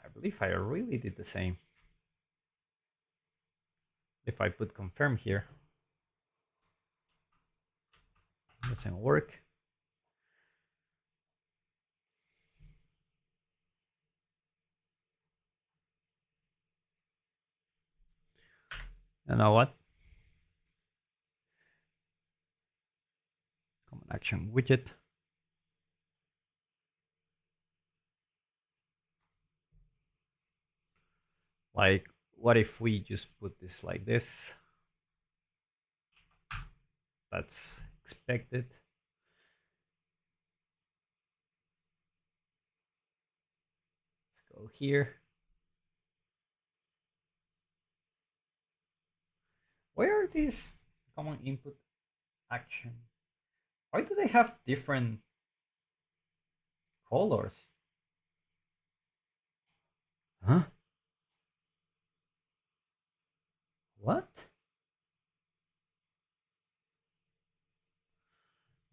Speaker 1: I believe I really did the same. If I put confirm here, it doesn't work. You know what? Common action widget. Like, what if we just put this like this? That's expected. Let's go here. Where are these common input action? Why do they have different colors? Huh? What?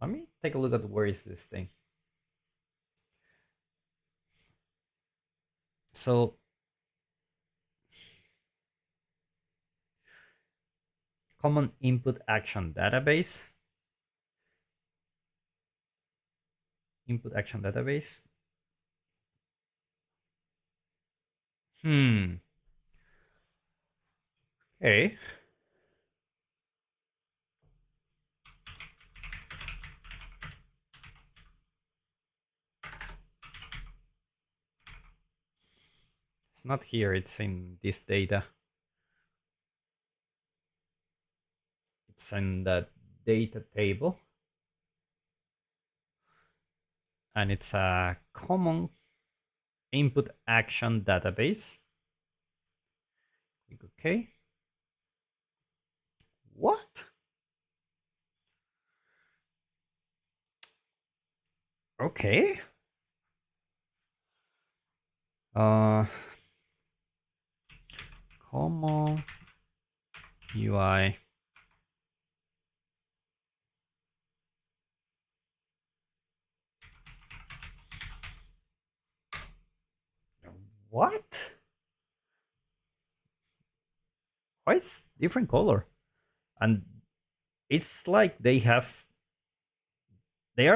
Speaker 1: Let me take a look at where is this thing. So common input action database. Input action database. Hmm. Okay. It's not here, it's in this data. It's in that data table. And it's a common input action database. Click OK. What? Okay. Common UI. What? Why it's different color? And it's like they are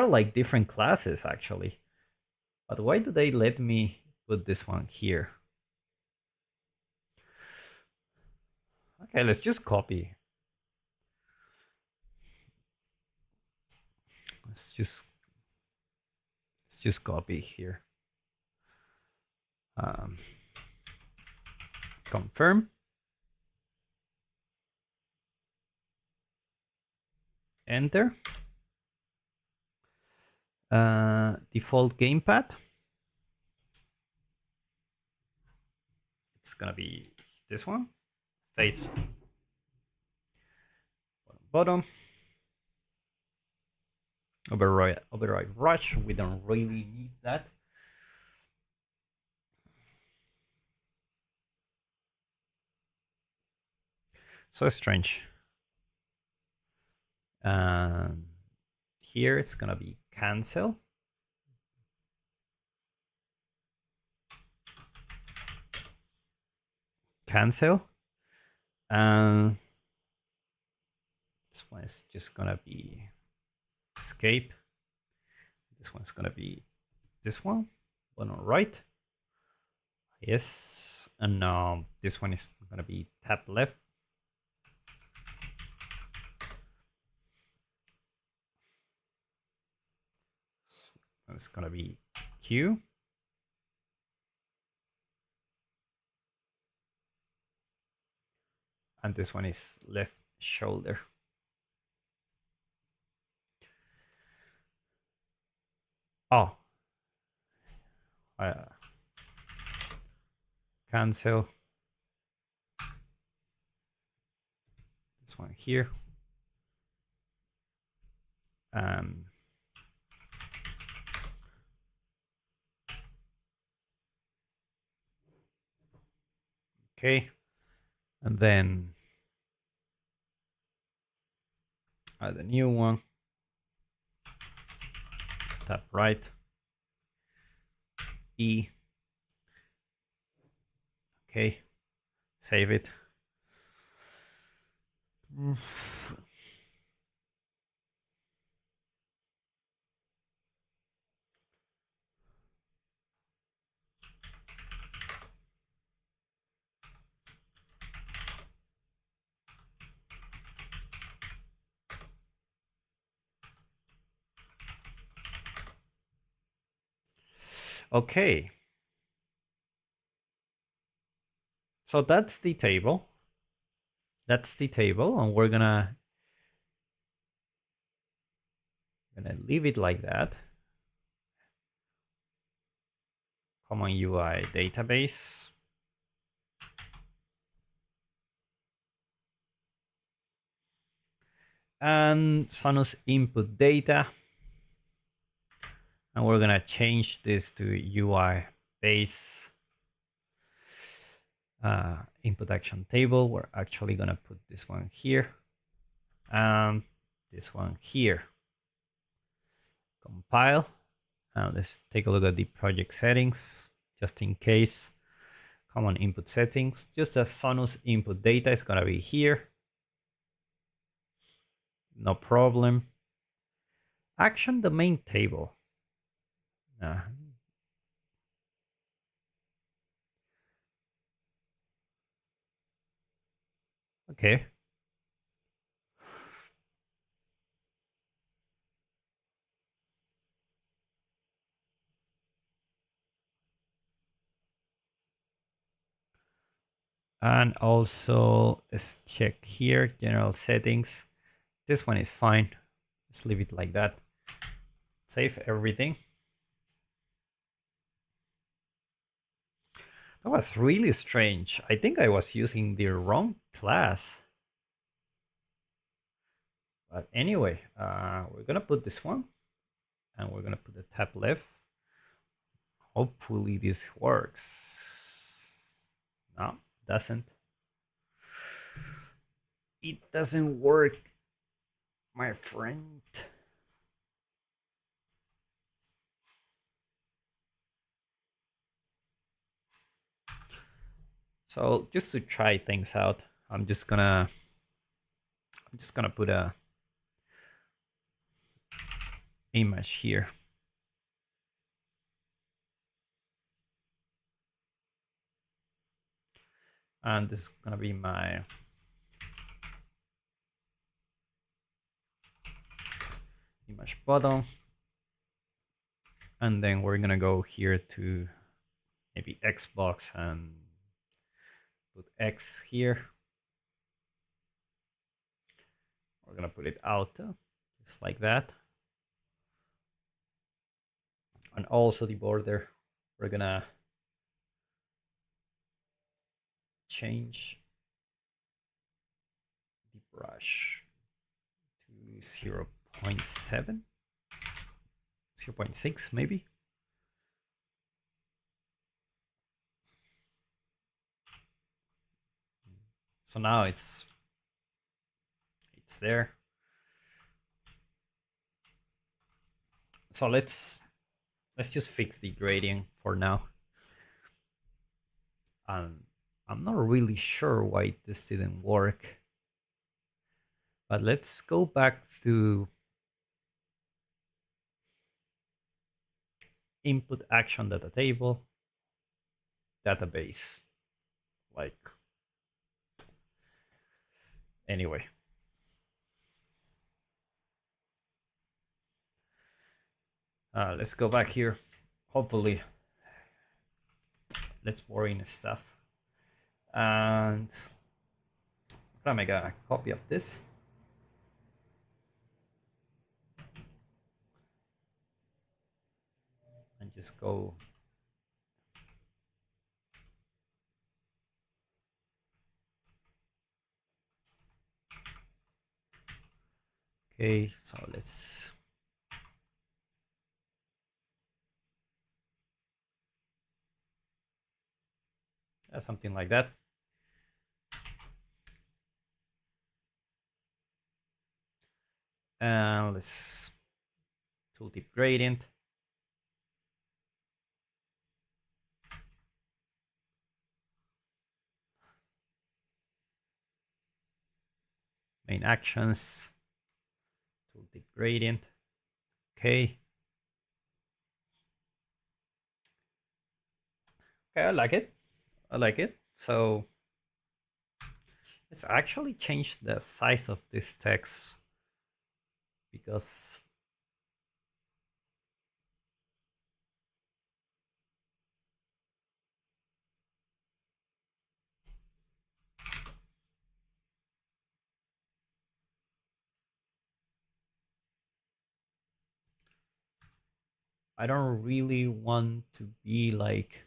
Speaker 1: like different classes actually. But why do they let me put this one here? Okay, let's just copy. Let's just copy here. Confirm. Enter. Default gamepad. It's gonna be this one. Face bottom. Override rush. We don't really need that. So strange. Here it's gonna be cancel. Cancel. And this one is just gonna be escape. This one's gonna be this one. One on right. Yes. And now this one is gonna be tap left. It's gonna be Q. And this one is left shoulder. Oh. Cancel. This one here. Okay. And then add a new one. Tap right. E. Okay. Save it. Okay. So that's the table. That's the table, and we're gonna leave it like that. Common UI database. And Sonus input data. And we're gonna change this to UI base input action table. We're actually gonna put this one here and this one here. Compile. Let's take a look at the project settings just in case. Common input settings. Just as Sonus input data is gonna be here. No problem. Action domain table. Okay. And also let's check here, general settings. This one is fine. Let's leave it like that. Save everything. That was really strange. I think I was using the wrong class. But anyway, we're gonna put this one and we're gonna put the tab left. Hopefully this works. No, doesn't. It doesn't work, my friend. So just to try things out, I'm just gonna put a image here. And this is gonna be my image bottom. And then we're gonna go here to maybe Xbox and put X here. We're gonna put it auto, just like that. And also the border, we're gonna change the brush to 0.7, 0.6 maybe. So now it's there. So let's just fix the gradient for now. I'm not really sure why this didn't work. But let's go back to input action data table, database. Like, anyway. Let's go back here. Hopefully, let's boring stuff. And I'm gonna make a copy of this. And just go. Okay, so let's something like that. And let's tooltip gradient. Main actions, tooltip gradient. Okay. Okay, I like it. I like it. So let's actually change the size of this text because I don't really want to be like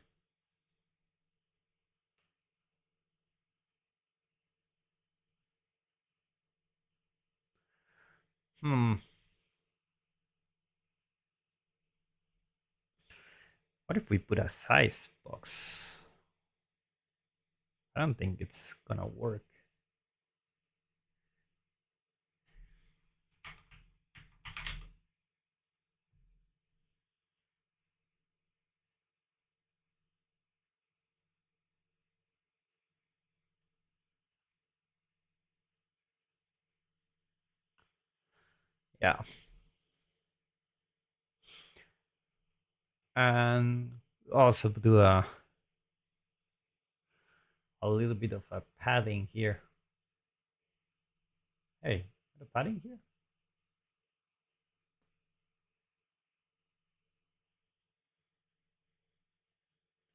Speaker 1: what if we put a size box? I don't think it's gonna work. Yeah. And also do a little bit of a padding here. Hey, the padding here?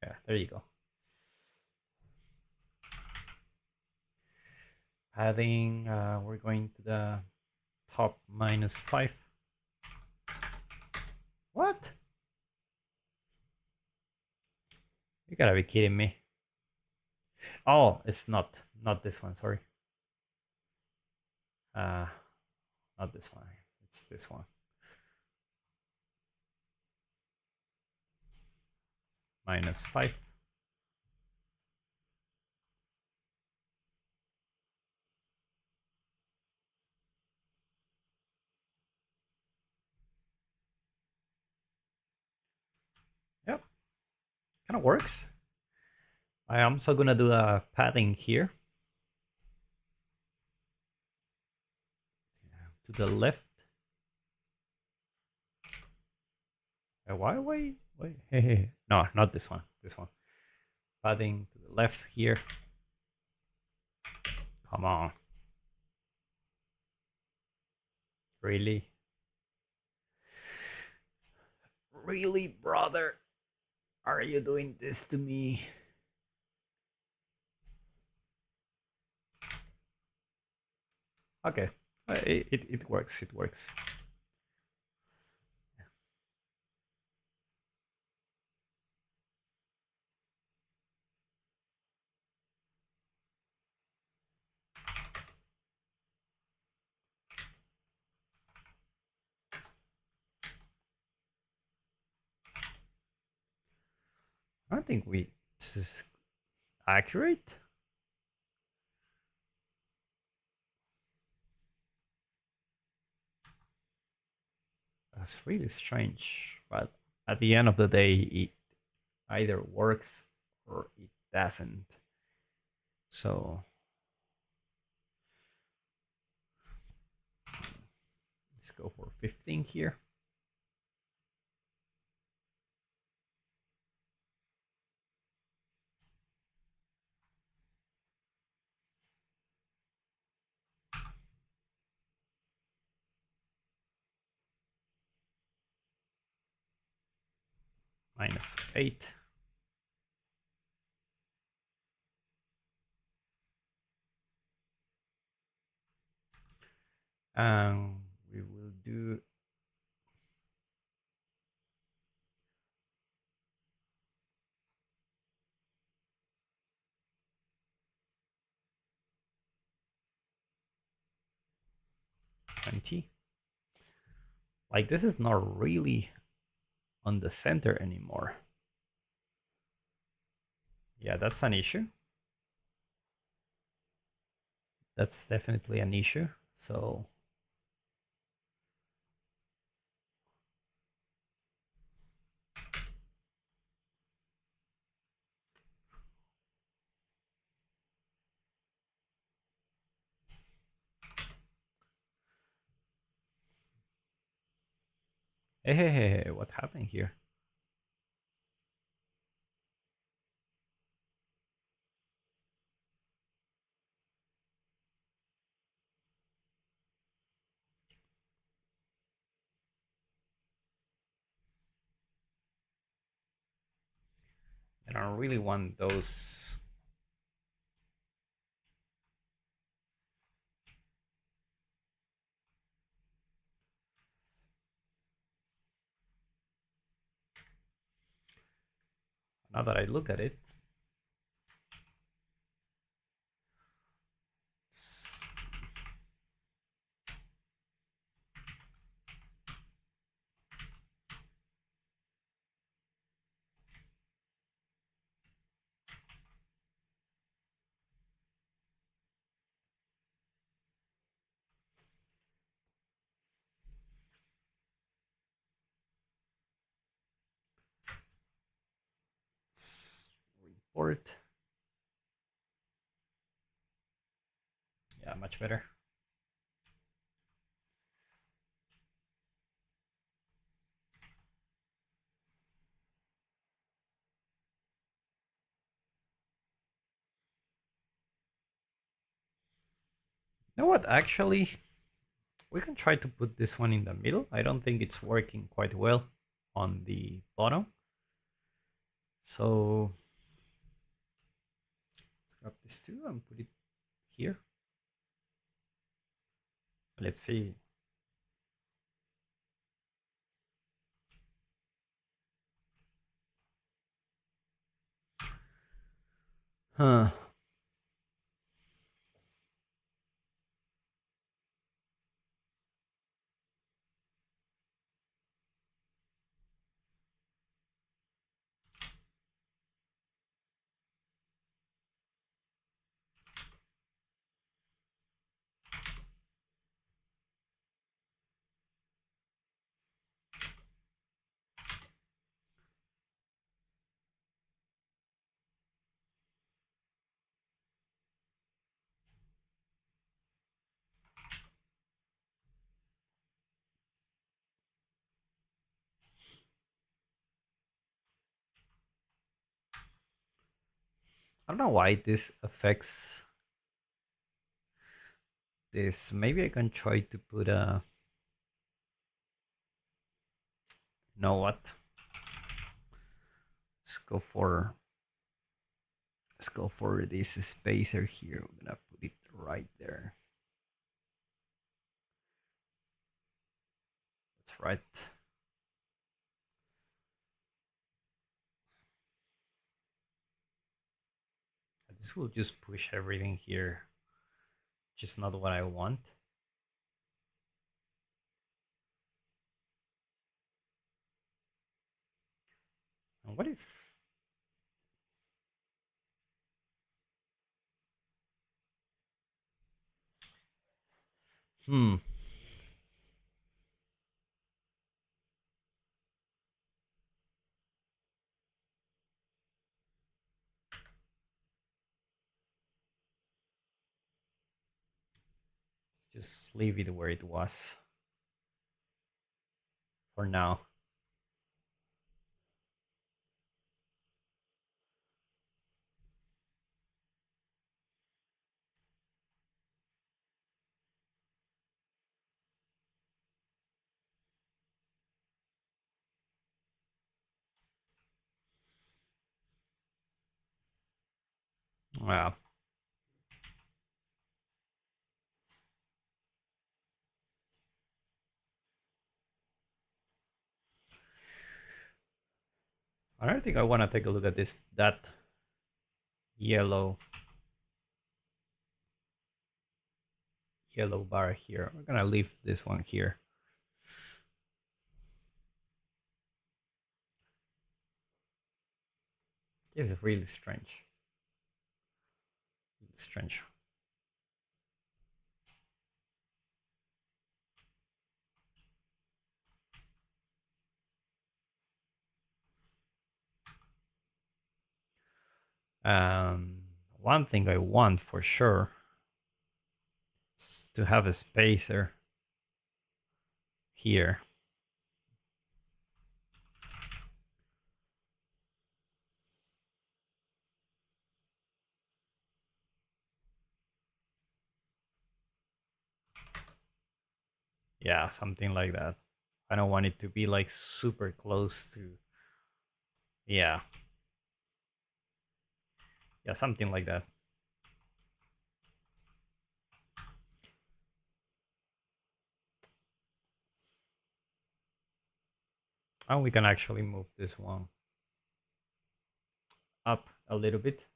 Speaker 1: Yeah, there you go. Padding, we're going to the top -5. What? You gotta be kidding me. Oh, it's not this one, sorry. Uh, not this one. It's this one. -5. Yep, kind of works. I am also gonna do a padding here to the left. Wait. Hey, hey. No, not this one. This one. Padding to the left here. Come on. Really? Really, brother? Are you doing this to me? Okay. It works. It works. I don't think this is accurate. That's really strange. But at the end of the day, it either works or it doesn't. So let's go for 15 here. -8. And we will do -20. Like this is not really on the center anymore. Yeah, that's an issue. That's definitely an issue. So hey, what happened here? I don't really want those. Now that I look at it, report. Yeah, much better. You know what? Actually, we can try to put this one in the middle. I don't think it's working quite well on the bottom. So let's grab this too and put it here. Let's see. Huh. I don't know why this affects this. Maybe I can try to put a. You know what? Let's go for. Let's go for this spacer here. I'm gonna put it right there. That's right. This will just push everything here. Just not what I want. And what if hmm just leave it where it was for now. Wow. I don't think I want to take a look at this that yellow bar here. We're gonna leave this one here. This is really strange. Really strange. One thing I want for sure is to have a spacer here. Yeah, something like that. I don't want it to be like super close to. Yeah, yeah, something like that. And we can actually move this one up a little bit.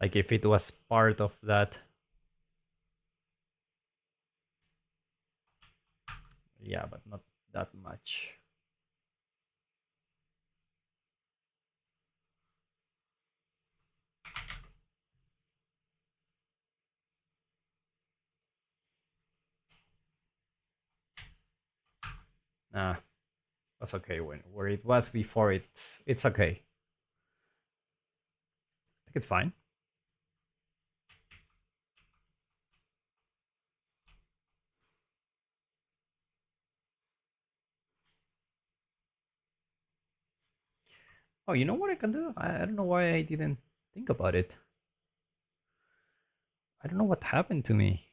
Speaker 1: Like if it was part of that. Yeah, but not that much. Nah, that's okay. When where it was before, it's okay. I think it's fine. Oh, you know what I can do? I don't know why I didn't think about it. I don't know what happened to me.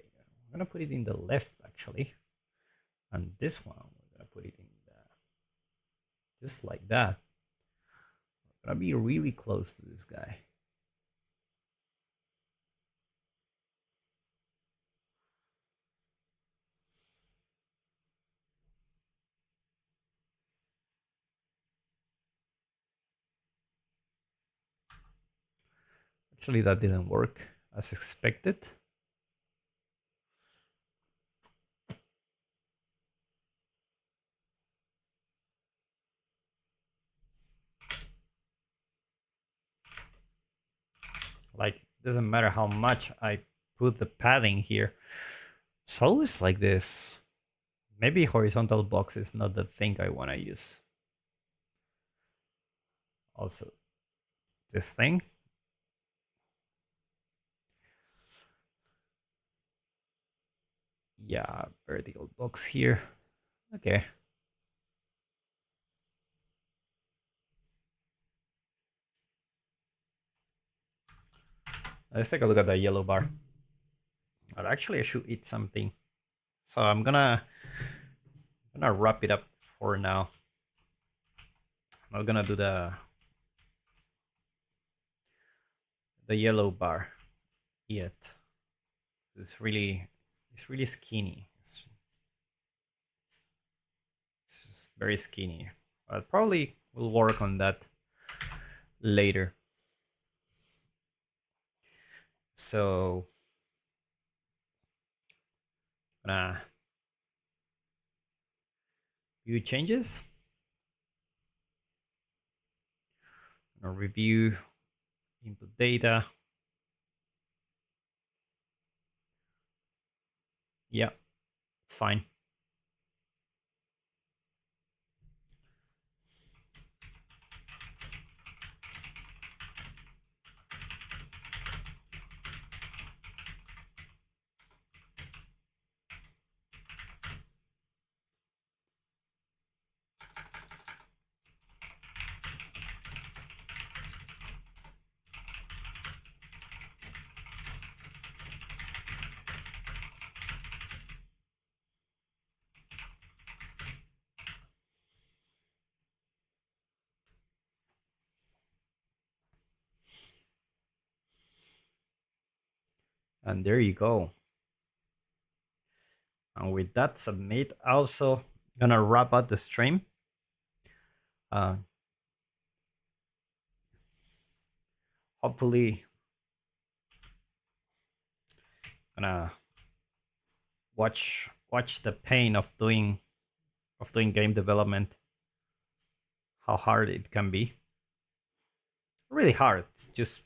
Speaker 1: I'm gonna put it in the left actually, and this one we're gonna put it in just like that. I'm gonna be really close to this guy. Actually, that didn't work as expected. Like, doesn't matter how much I put the padding here. It's always like this. Maybe horizontal box is not the thing I want to use. Also, this thing. Yeah, vertical box here. Okay. Let's take a look at the yellow bar. But actually, I should eat something. So I'm gonna wrap it up for now. I'm not gonna do the yellow bar yet. It's really skinny. It's just very skinny. But probably we'll work on that later. So gonna view changes. Gonna review input data. Yeah, it's fine. And there you go. And with that submit, also gonna wrap up the stream. Uh, Hopefully, gonna watch the pain of doing game development. How hard it can be. Really hard. It's just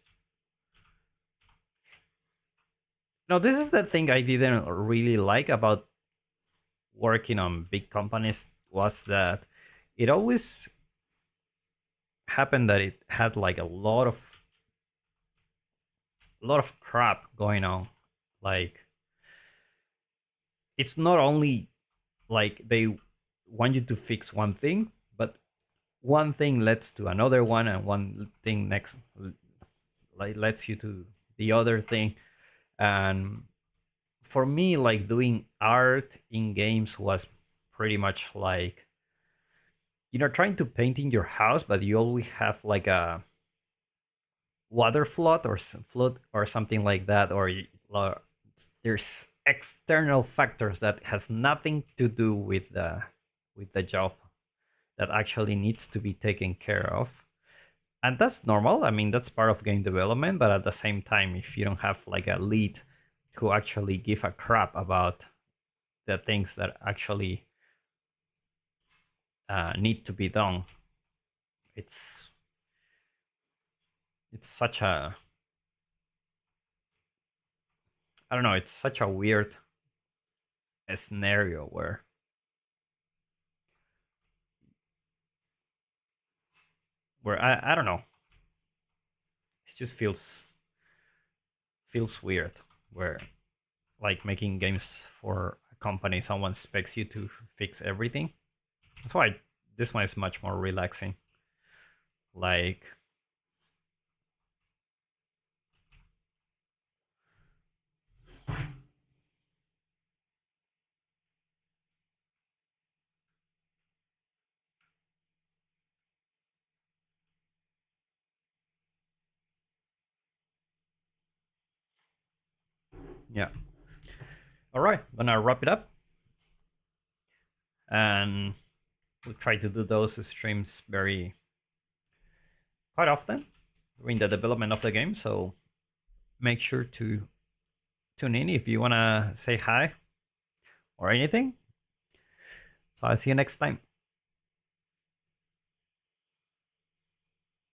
Speaker 1: this is the thing I didn't really like about working on big companies was that it always happened that it had like a lot of crap going on. Like it's not only like they want you to fix one thing, but one thing leads to another one, and one thing next like lets you to the other thing. And for me, like doing art in games was pretty much like trying to paint in your house, but you always have like a water flood or flood or something like that, or there's external factors that has nothing to do with the job that actually needs to be taken care of. And that's normal. I mean, that's part of game development, but at the same time, if you don't have like a lead who actually give a crap about the things that actually need to be done, it's such a, I don't know, it's such a weird scenario where I don't know, it just feels weird where like making games for a company, someone expects you to fix everything. That's why this one is much more relaxing. Like, yeah. All right, I'm gonna wrap it up, and we'll try to do those streams very quite often during the development of the game. So make sure to tune in if you wanna say hi or anything. So I'll see you next time.